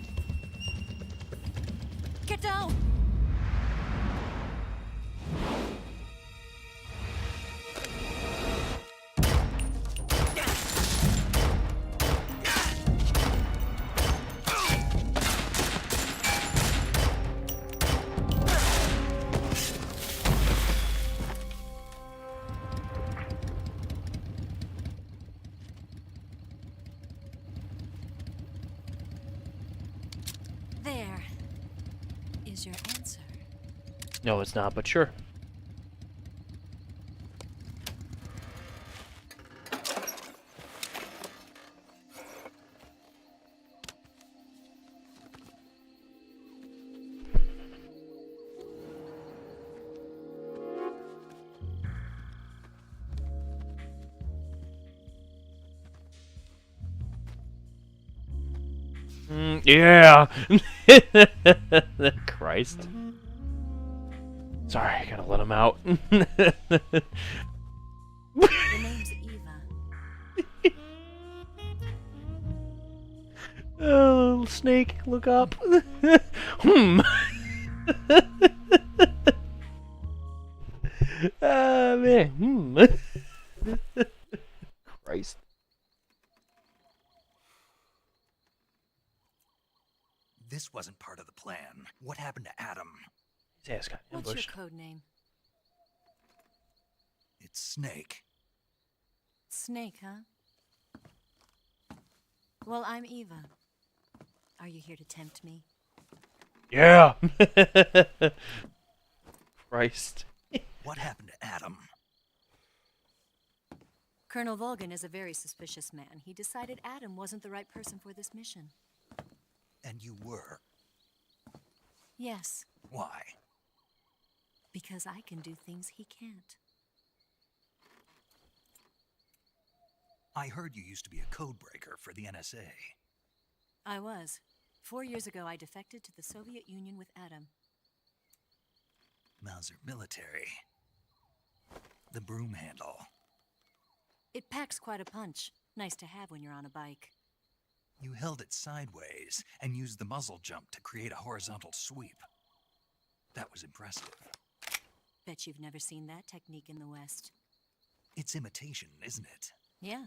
Get down! There is your answer. No, it's not, but sure. Yeah. Christ. Sorry, I gotta let him out. The name's Eva. Oh, little snake, look up. Ah, man. Christ. This wasn't part of the plan. What happened to Adam? His ass got What's ambushed. your code name? It's Snake. Snake, huh? Well, I'm Eva. Are you here to tempt me? Yeah. Christ. What happened to Adam? Colonel Volgan is a very suspicious man. He decided Adam wasn't the right person for this mission. And you were. Yes, Why? because I can do things he can't. I heard you used to be a code breaker for the NSA. I was. 4 years ago, I defected to the Soviet Union with Adam. Mauser military. The broom handle. It packs quite a punch. Nice to have when you're on a bike. You held it sideways and used the muzzle jump to create a horizontal sweep. That was impressive. Bet you've never seen that technique in the West. It's imitation, isn't it? Yeah.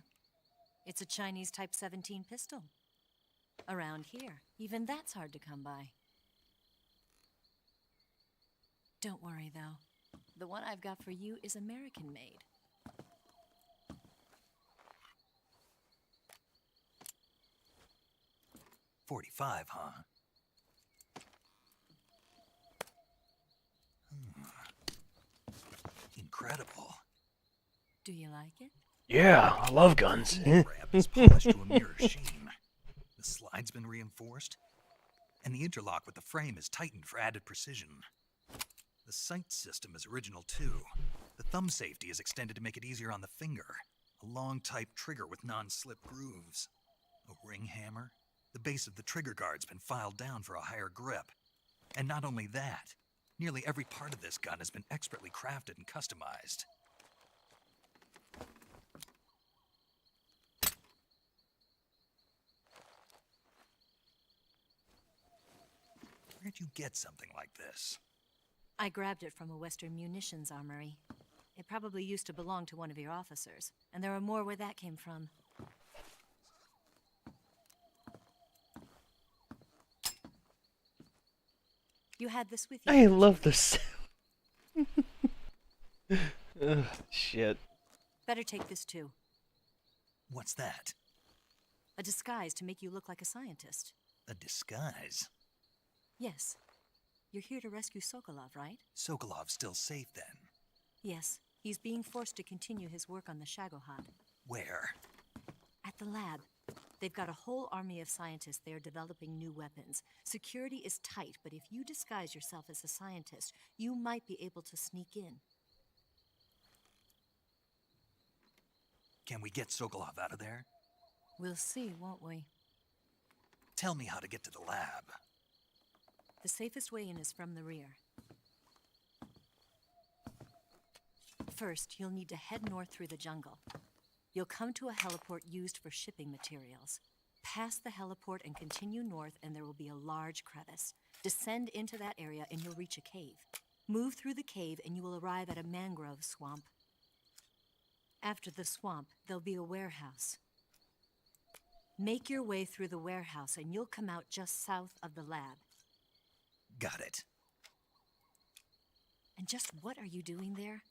It's a Chinese Type 17 pistol. Around here, even that's hard to come by. Don't worry, though. The one I've got for you is American-made. .45, huh? Incredible. Do you like it? Yeah, I love guns. The wrap is polished to a mirror sheen. The slide's been reinforced, and the interlock with the frame is tightened for added precision. The sight system is original too. The thumb safety is extended to make it easier on the finger. A long type trigger with non-slip grooves. A ring hammer. The base of the trigger guard's been filed down for a higher grip. And not only that, nearly every part of this gun has been expertly crafted and customized. Where'd you get something like this? I grabbed it from a Western munitions armory. It probably used to belong to one of your officers, and there are more where that came from. You had this with you. I love this. Ugh, shit. Better take this too. What's that? A disguise to make you look like a scientist. A disguise? Yes. You're here to rescue Sokolov, right? Sokolov's still safe then? Yes. He's being forced to continue his work on the Shagohod. Where? At the lab. They've got a whole army of scientists there developing new weapons. Security is tight, but if you disguise yourself as a scientist, you might be able to sneak in. Can we get Sokolov out of there? We'll see, won't we? Tell me how to get to the lab. The safest way in is from the rear. First, you'll need to head north through the jungle. You'll come to a heliport used for shipping materials. Pass the heliport and continue north, and there will be a large crevice. Descend into that area and you'll reach a cave. Move through the cave and you will arrive at a mangrove swamp. After the swamp, there'll be a warehouse. Make your way through the warehouse and you'll come out just south of the lab. Got it. And just what are you doing there?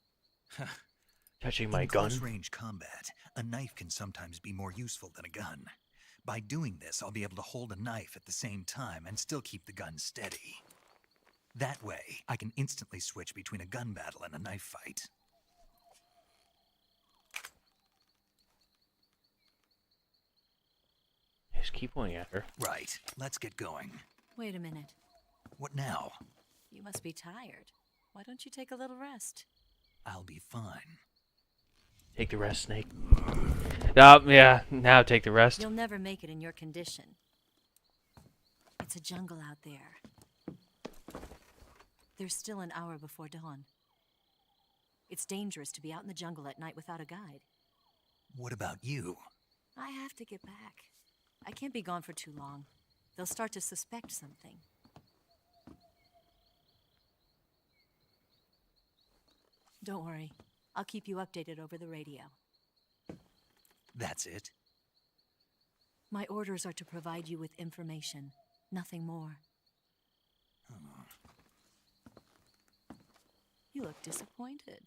Touching my In gun. close-range combat, a knife can sometimes be more useful than a gun. By doing this, I'll be able to hold a knife at the same time and still keep the gun steady. That way, I can instantly switch between a gun battle and a knife fight. Just keep pointing at her. Right. Let's get going. Wait a minute. What now? You must be tired. Why don't you take a little rest? I'll be fine. Take the rest, Snake. Yeah, now take the rest. You'll never make it in your condition. It's a jungle out there. There's still an hour before dawn. It's dangerous to be out in the jungle at night without a guide. What about you? I have to get back. I can't be gone for too long. They'll start to suspect something. Don't worry. I'll keep you updated over the radio. That's it? My orders are to provide you with information, nothing more. You look disappointed.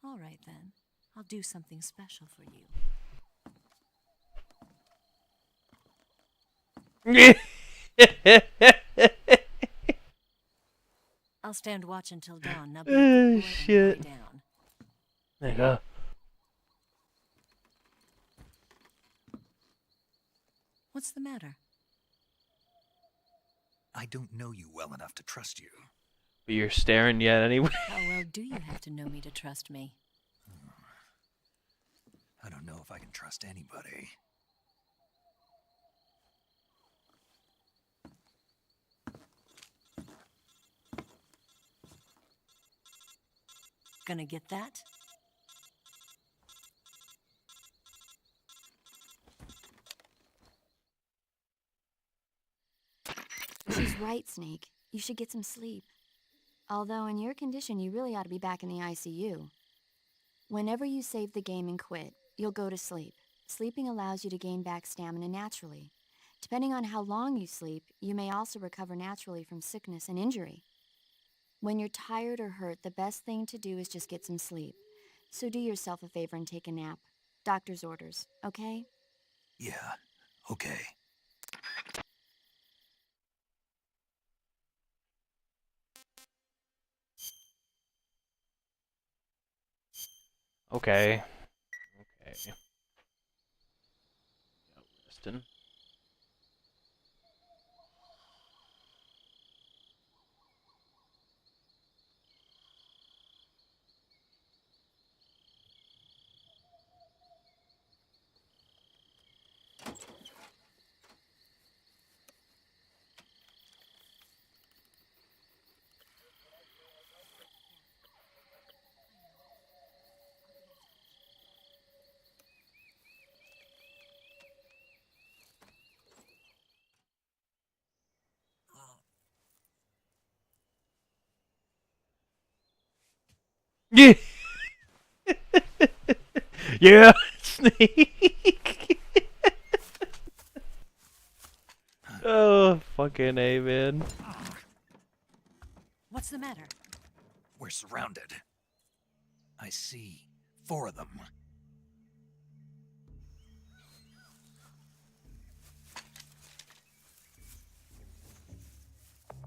All right, then. I'll do something special for you. I'll stand watch until dawn. Now be a good boy and Shit. lie down. There you go. What's the matter? I don't know you well enough to trust you. But you're staring yet anyway. How well do you have to know me to trust me? I don't know if I can trust anybody. Gonna get that? She's right, Snake. You should get some sleep. Although in your condition, you really ought to be back in the ICU. Whenever you save the game and quit, you'll go to sleep. Sleeping allows you to gain back stamina naturally. Depending on how long you sleep, you may also recover naturally from sickness and injury. When you're tired or hurt, the best thing to do is just get some sleep. So do yourself a favor and take a nap. Doctor's orders, okay? Yeah, okay. Okay. Okay. Weston. Yeah. Yeah, Snake. Oh, fucking A, man. What's the matter? We're surrounded. I see 4 of them.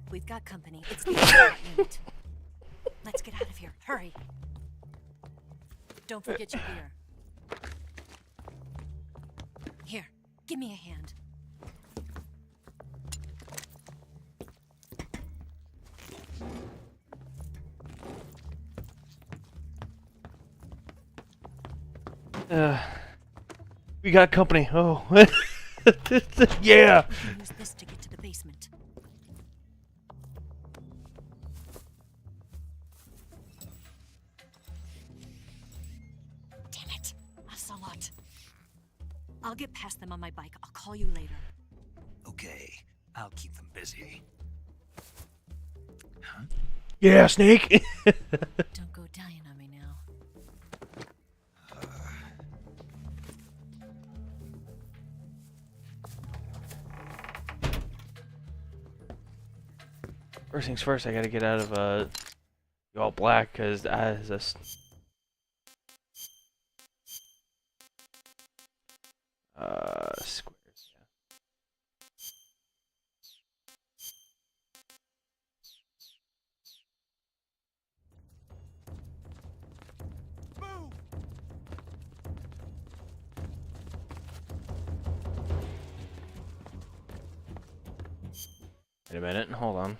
We've got company. It's the assault unit. Let's get out of here. Hurry. Don't forget your gear. Here, give me a hand. We got company. Oh. Yeah. We can use this to get to the basement. Damn it, Ocelot. I'll get past them on my bike. I'll call you later. Okay, I'll keep them busy. Huh? Yeah, Snake. Don't go dying on me now. First things first, I gotta get out of the all black because that is a squares. Wait a minute, hold on.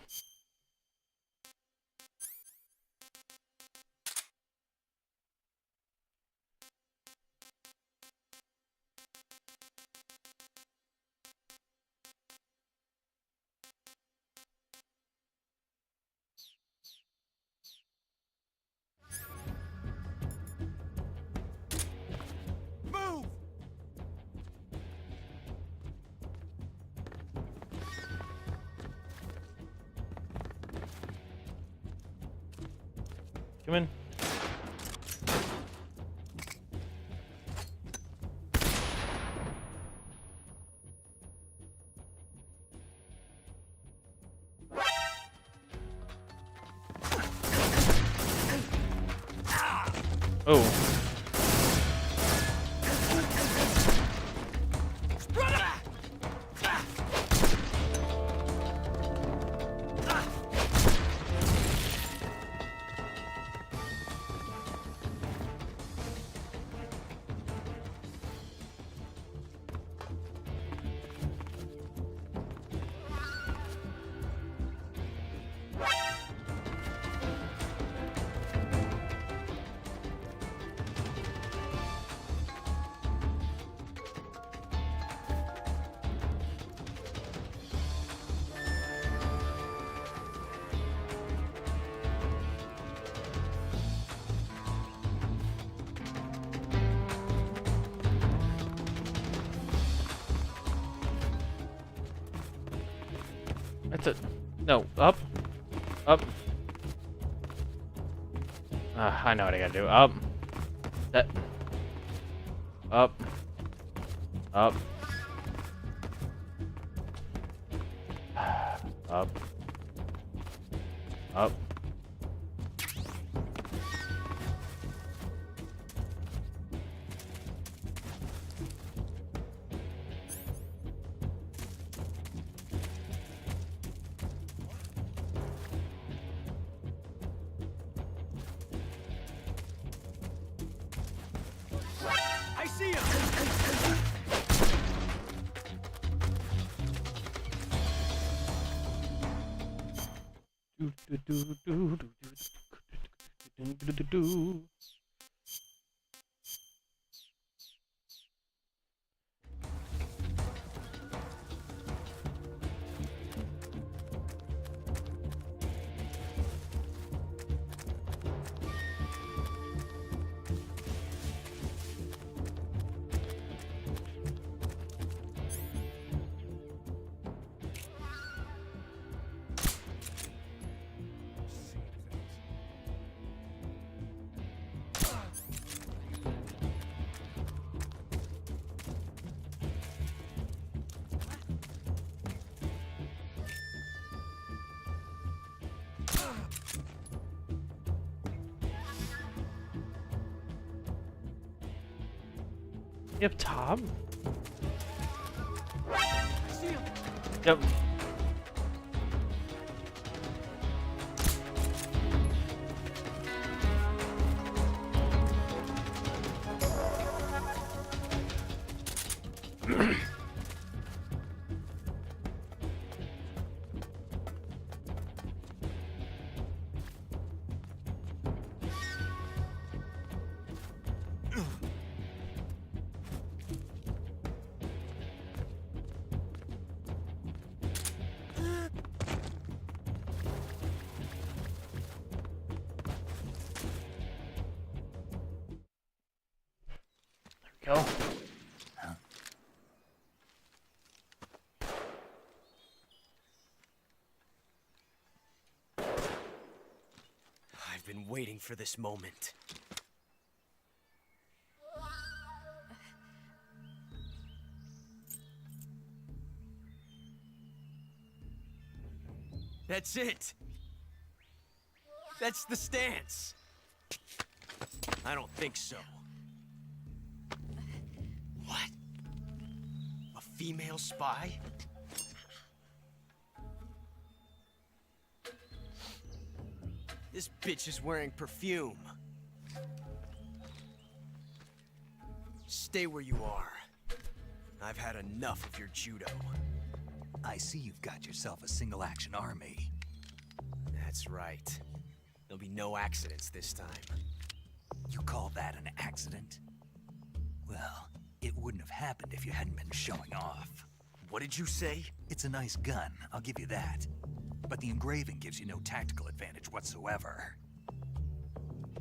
Move! Come in. Oh. That's it. No, up. Up. I know what I gotta do. Up. That. Up. Up. Up. Up. I see him! You have Tom? I see him! Yep. go. I've been waiting for this moment. That's it. That's the stance. I don't think so. What? A female spy? This bitch is wearing perfume. Stay where you are. I've had enough of your judo. I see you've got yourself a single-action army. That's right. There'll be no accidents this time. You call that an accident? Well, it wouldn't have happened if you hadn't been showing off. What did you say? It's a nice gun, I'll give you that. But the engraving gives you no tactical advantage whatsoever.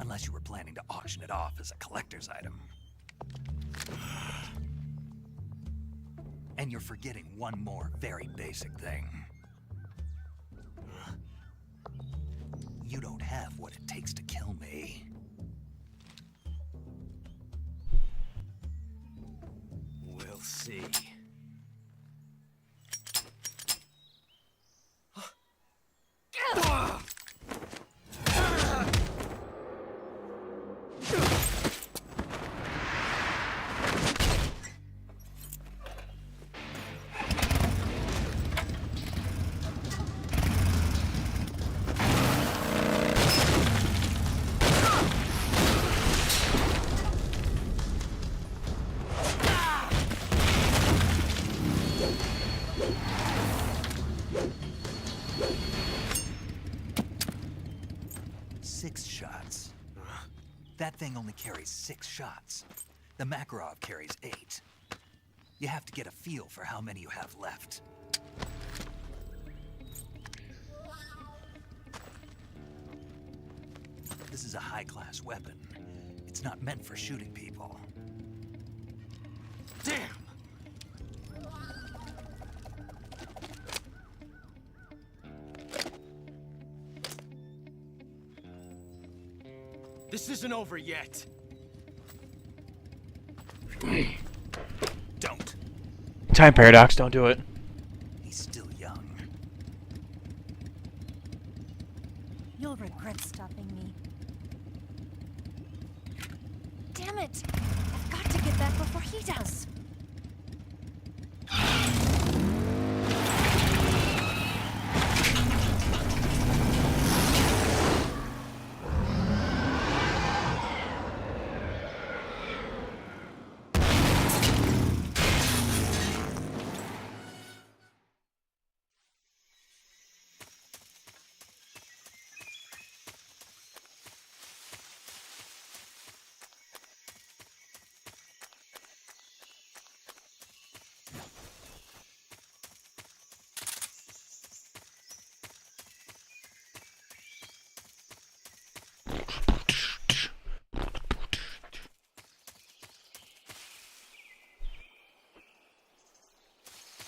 Unless you were planning to auction it off as a collector's item. And you're forgetting one more very basic thing. You don't have what it takes to kill me. We'll see. That thing only carries 6 shots. The Makarov carries 8. You have to get a feel for how many you have left. This is a high-class weapon. It's not meant for shooting people. Damn! This isn't over yet. Don't. Time paradox, don't do it. He's still young. You'll regret stopping me. Damn it! I've got to get back before he does.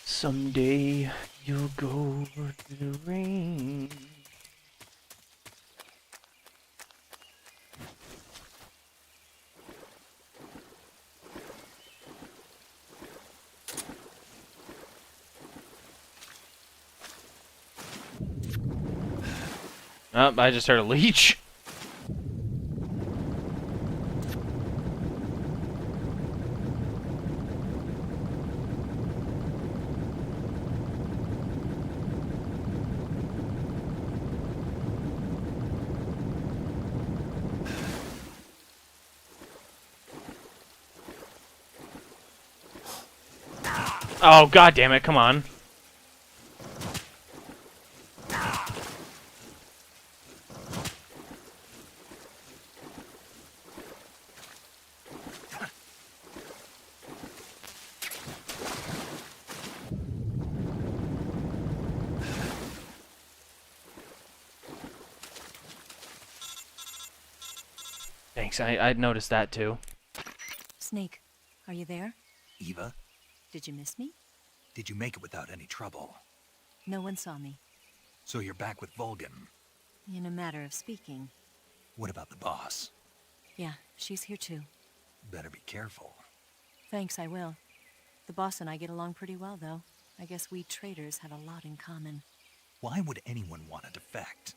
Someday you'll go to the rain. Oh, I just heard a leech. Oh, god damn it, come on. Thanks, I'd noticed that too. Snake, Are you there? Eva, Did you miss me? did you make it without any trouble? No one saw me. So you're back with Vulcan. In a matter of speaking. What about the boss? Yeah, she's here too. Better be careful. Thanks, I will. The boss and I get along pretty well, though. I guess we traitors have a lot in common. Why would anyone want to defect?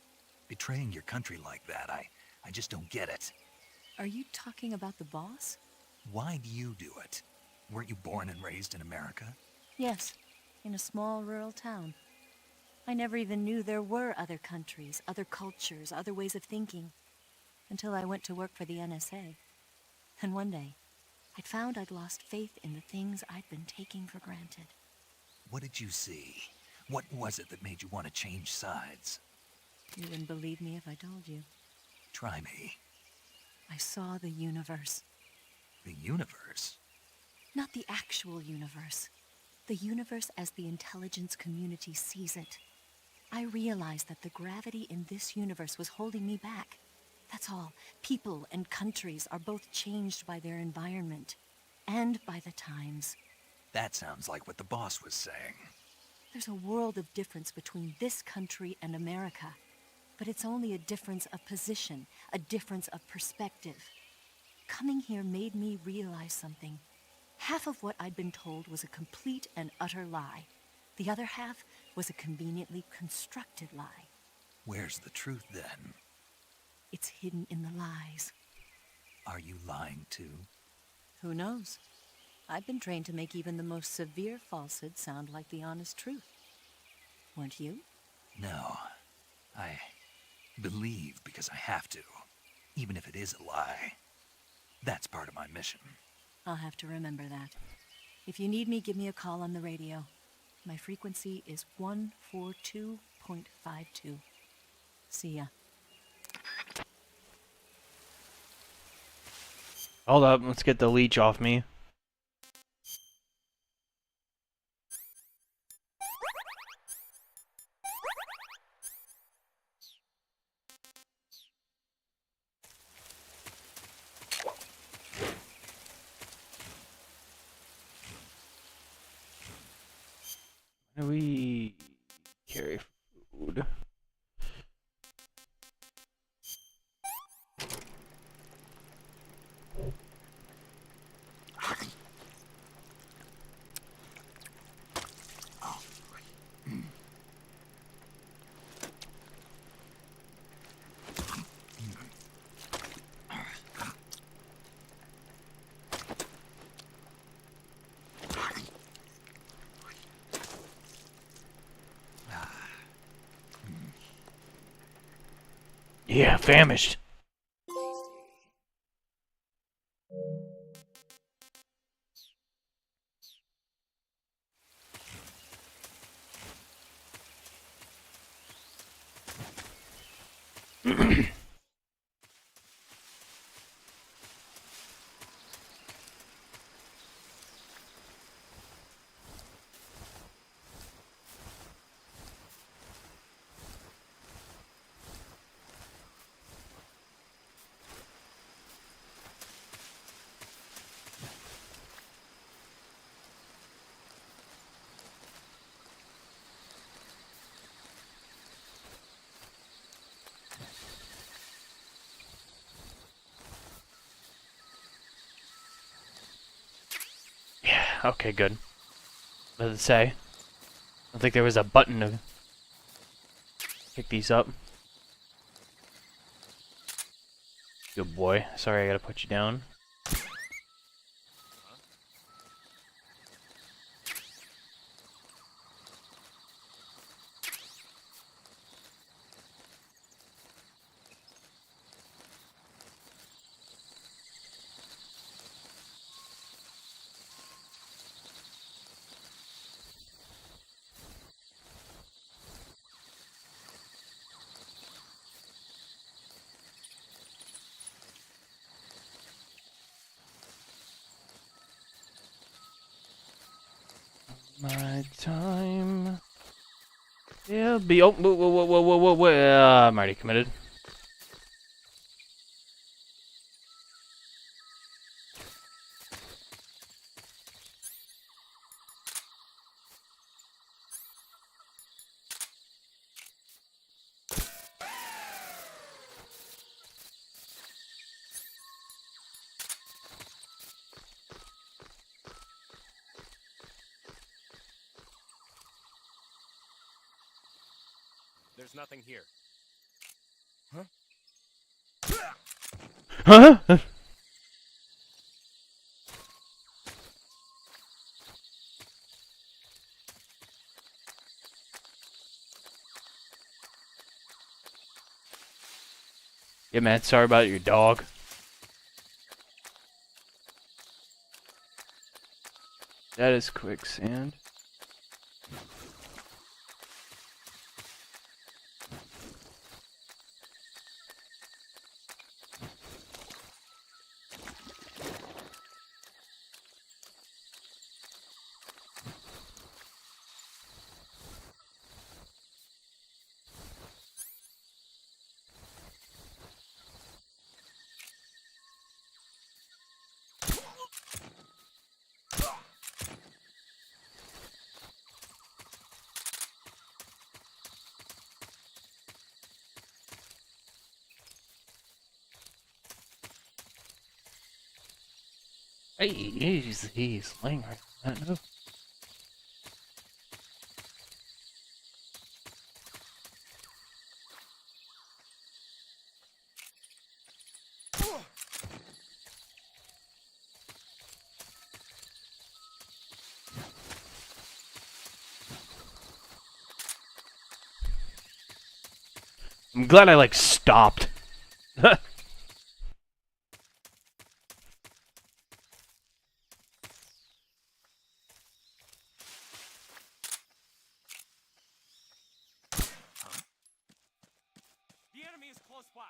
Betraying your country like that, I just don't get it. Are you talking about the boss? Why do you do it? Weren't you born and raised in America? Yes, in a small rural town. I never even knew there were other countries, other cultures, other ways of thinking, until I went to work for the NSA. And one day, I'd found I'd lost faith in the things I'd been taking for granted. What did you see? What was it that made you want to change sides? You wouldn't believe me if I told you. Try me. I saw the universe. The universe? Not the actual universe. The universe as the intelligence community sees it. I realized that the gravity in this universe was holding me back. That's all. People and countries are both changed by their environment. And by the times. That sounds like what the boss was saying. There's a world of difference between this country and America. But it's only a difference of position, a difference of perspective. Coming here made me realize something. Half of what I'd been told was a complete and utter lie. The other half was a conveniently constructed lie. Where's the truth, then? It's hidden in the lies. Are you lying, too? Who knows? I've been trained to make even the most severe falsehood sound like the honest truth. Weren't you? No. I believe because I have to, even if it is a lie. That's part of my mission. I'll have to remember that. If you need me, give me a call on the radio. My frequency is 142.52. See ya. Hold up, let's get the leech off me. Do we carry food? Yeah, famished. Okay, good. What does it say? I don't think there was a button to pick these up. Good boy. Sorry, I gotta put you down. My time. Yeah, be. Oh, whoa. I'm already committed. There's nothing here. Huh? Yeah, man, sorry about your dog. That is quicksand. Hey, he's laying right on that. No. I'm glad I like stopped. The enemy is close by.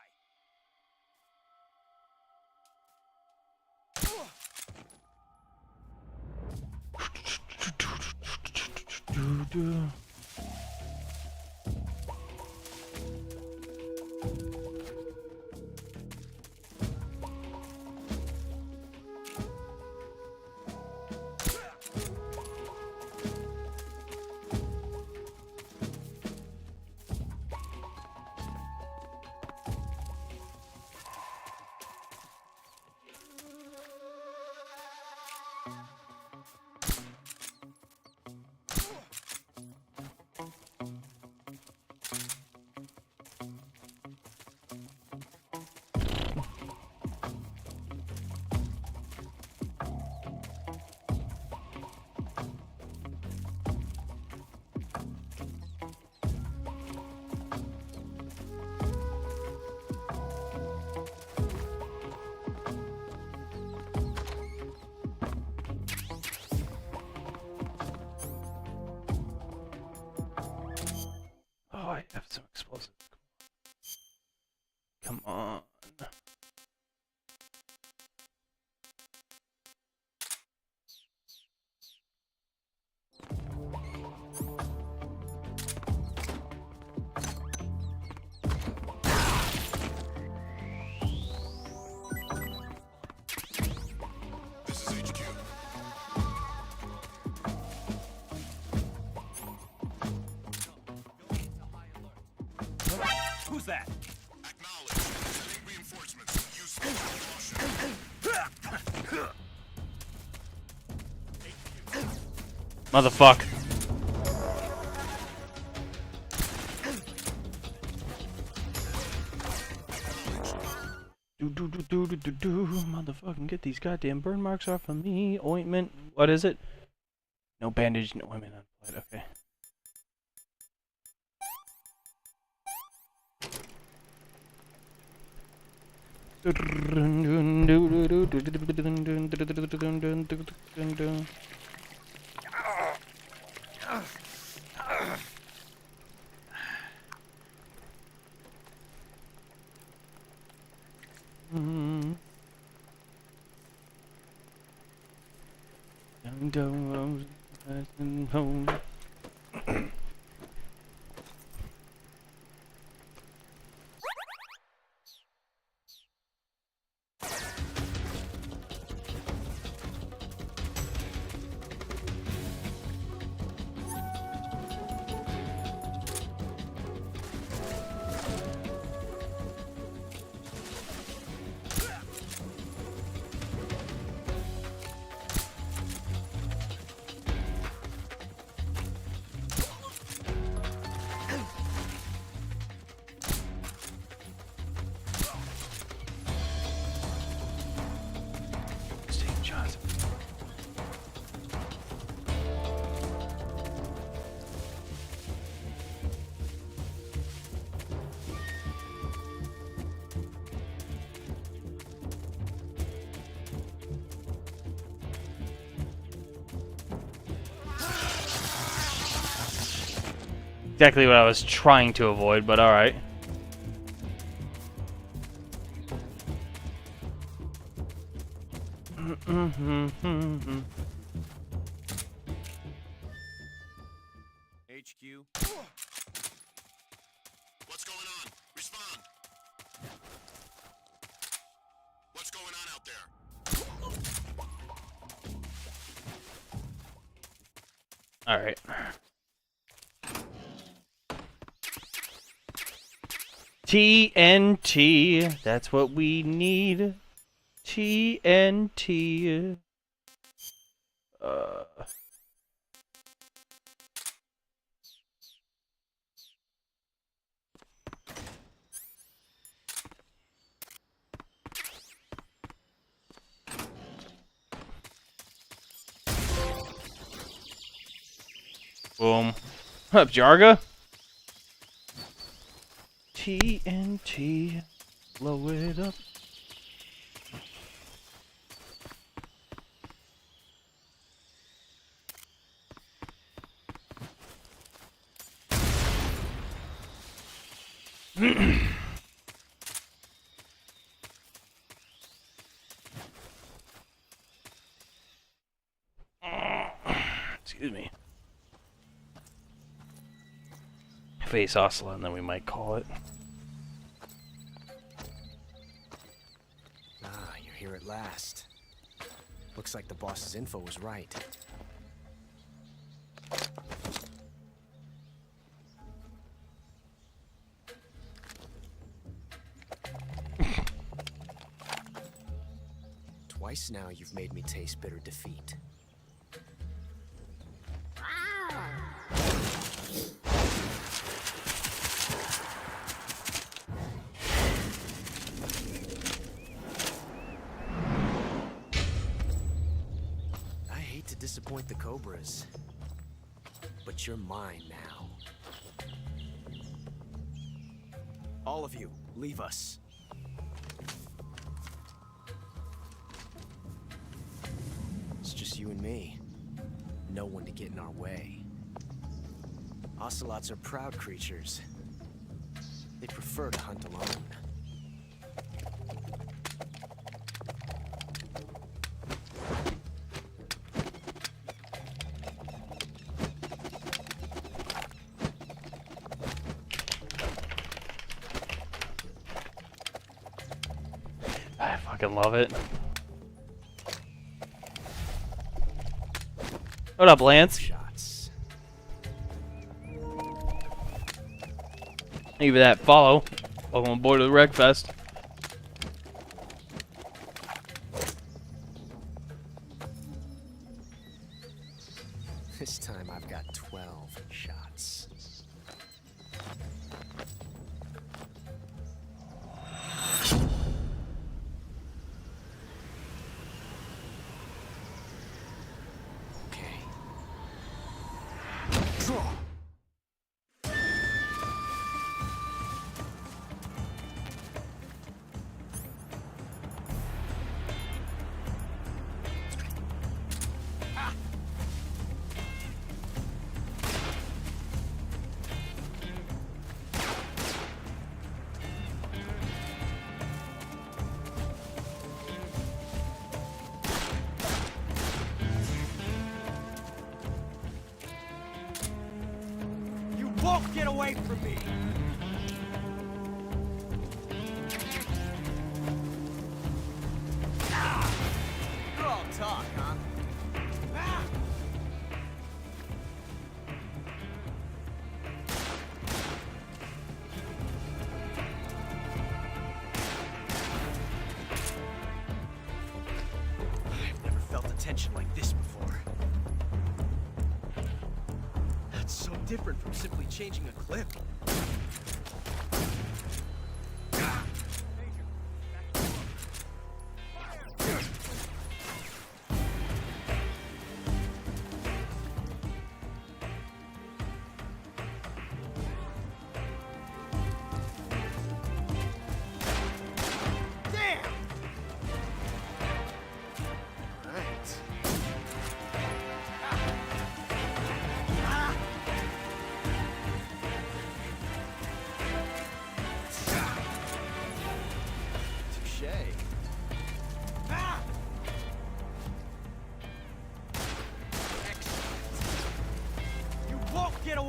Oh, I have some explosives. Come on. This is HQ. Who's that? Acknowledge. Sending reinforcements. Use special caution. Motherfuck. Do, motherfucking get these goddamn burn marks off of me. Ointment. What is it? No bandage, no ointment on blood. Okay. Home. Exactly what I was trying to avoid, but alright. HQ. What's going on? Respond. What's going on out there? Alright. TNT. That's what we need. TNT. Boom. Up, Jarga. TNT. Blow it up. Excuse me. Face Ocelot, and then we might call it. Ah, you're here at last. Looks like the boss's info was right. Twice now you've made me taste bitter defeat. I hate to disappoint the Cobras, but you're mine now. All of you, leave us. It's just you and me. No one to get in our way. Ocelots are proud creatures. They prefer to hunt alone. I fucking love it. What up, Lance? Shots. Thank you for that follow. Welcome aboard to the Wreckfest. This time I've got 12 shots. Okay. Draw. You won't get away from me! You're all talk, huh? I've never felt a tension like this before. That's so different from simply changing a clip. Damn! Right.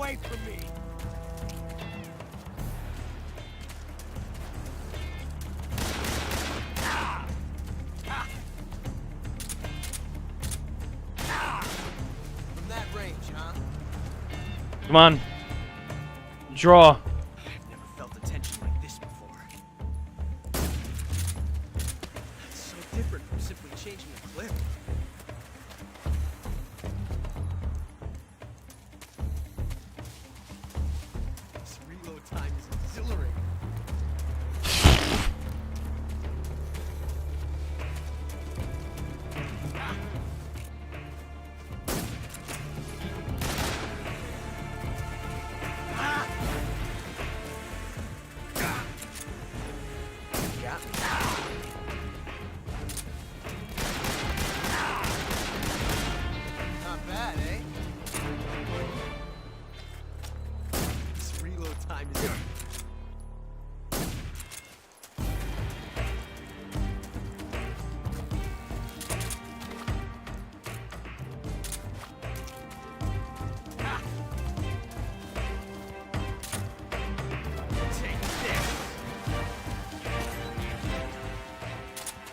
away from me! From that range, huh? Come on. Draw. I've never felt a tension like this before. It's so different from simply changing a clip. This reload time is exhilarating. Not bad, eh? This reload time is... Take this!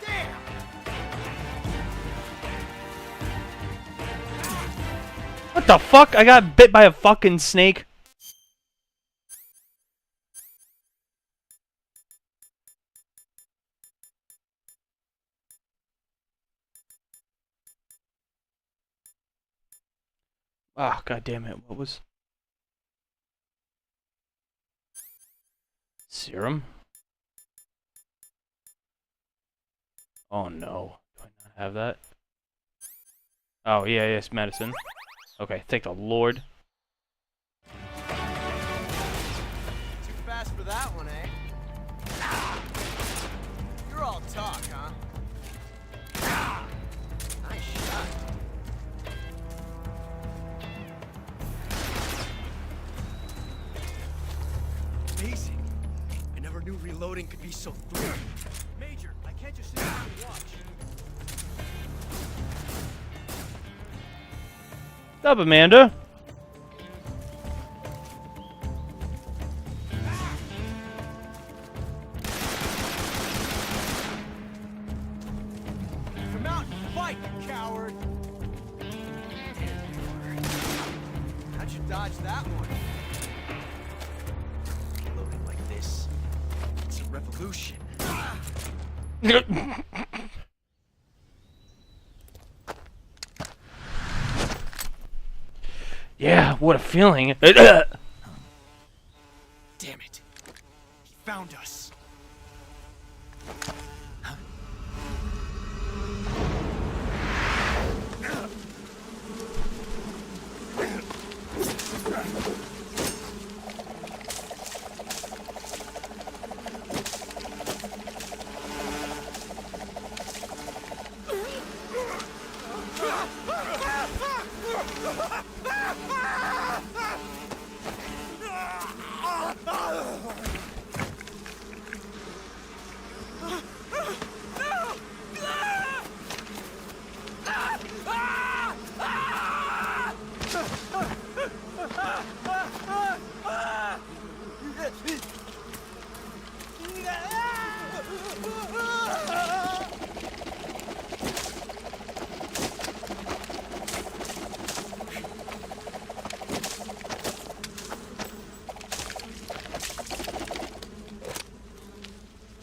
Damn! What the fuck? I got bit by a fucking snake. Ah, god damn it. What was... Serum? Oh no. Do I not have that? Oh, yeah, yes, medicine. Okay, thank the Lord. Too fast for that one, eh? You're all talk, huh? Nice shot. Amazing. I never knew reloading could be so thrilling. Major, I can't just sit here and watch. What's up, Amanda? Come out and fight, you coward! How'd you dodge that one? Reloading like this, it's a revolution. Yeah, what a feeling. Damn it. He found us.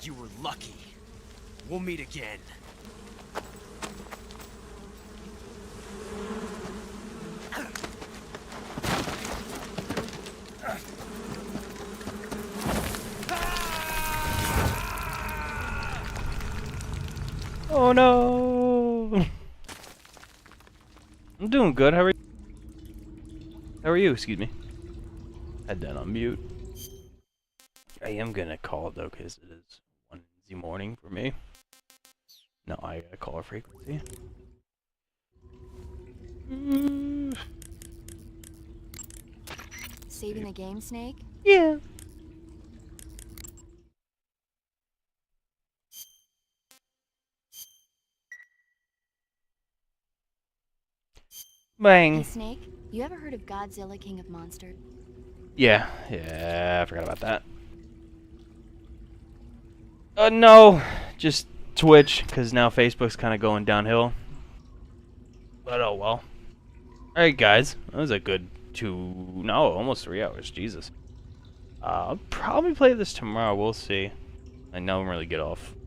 You were lucky. We'll meet again. Oh no! I'm doing good. How are you? How are you? Excuse me. Had that on mute. I am gonna call it though, because it is Wednesday morning for me. No, I gotta call a frequency. Saving the game, Snake? Yeah. Bang. Hey, Snake, you ever heard of Godzilla, King of Monsters? Yeah, I forgot about that. No, just Twitch, because now Facebook's kind of going downhill. But oh well. Alright, guys. That was a good almost 3 hours. Jesus. I'll probably play this tomorrow. We'll see. I don't really get off work.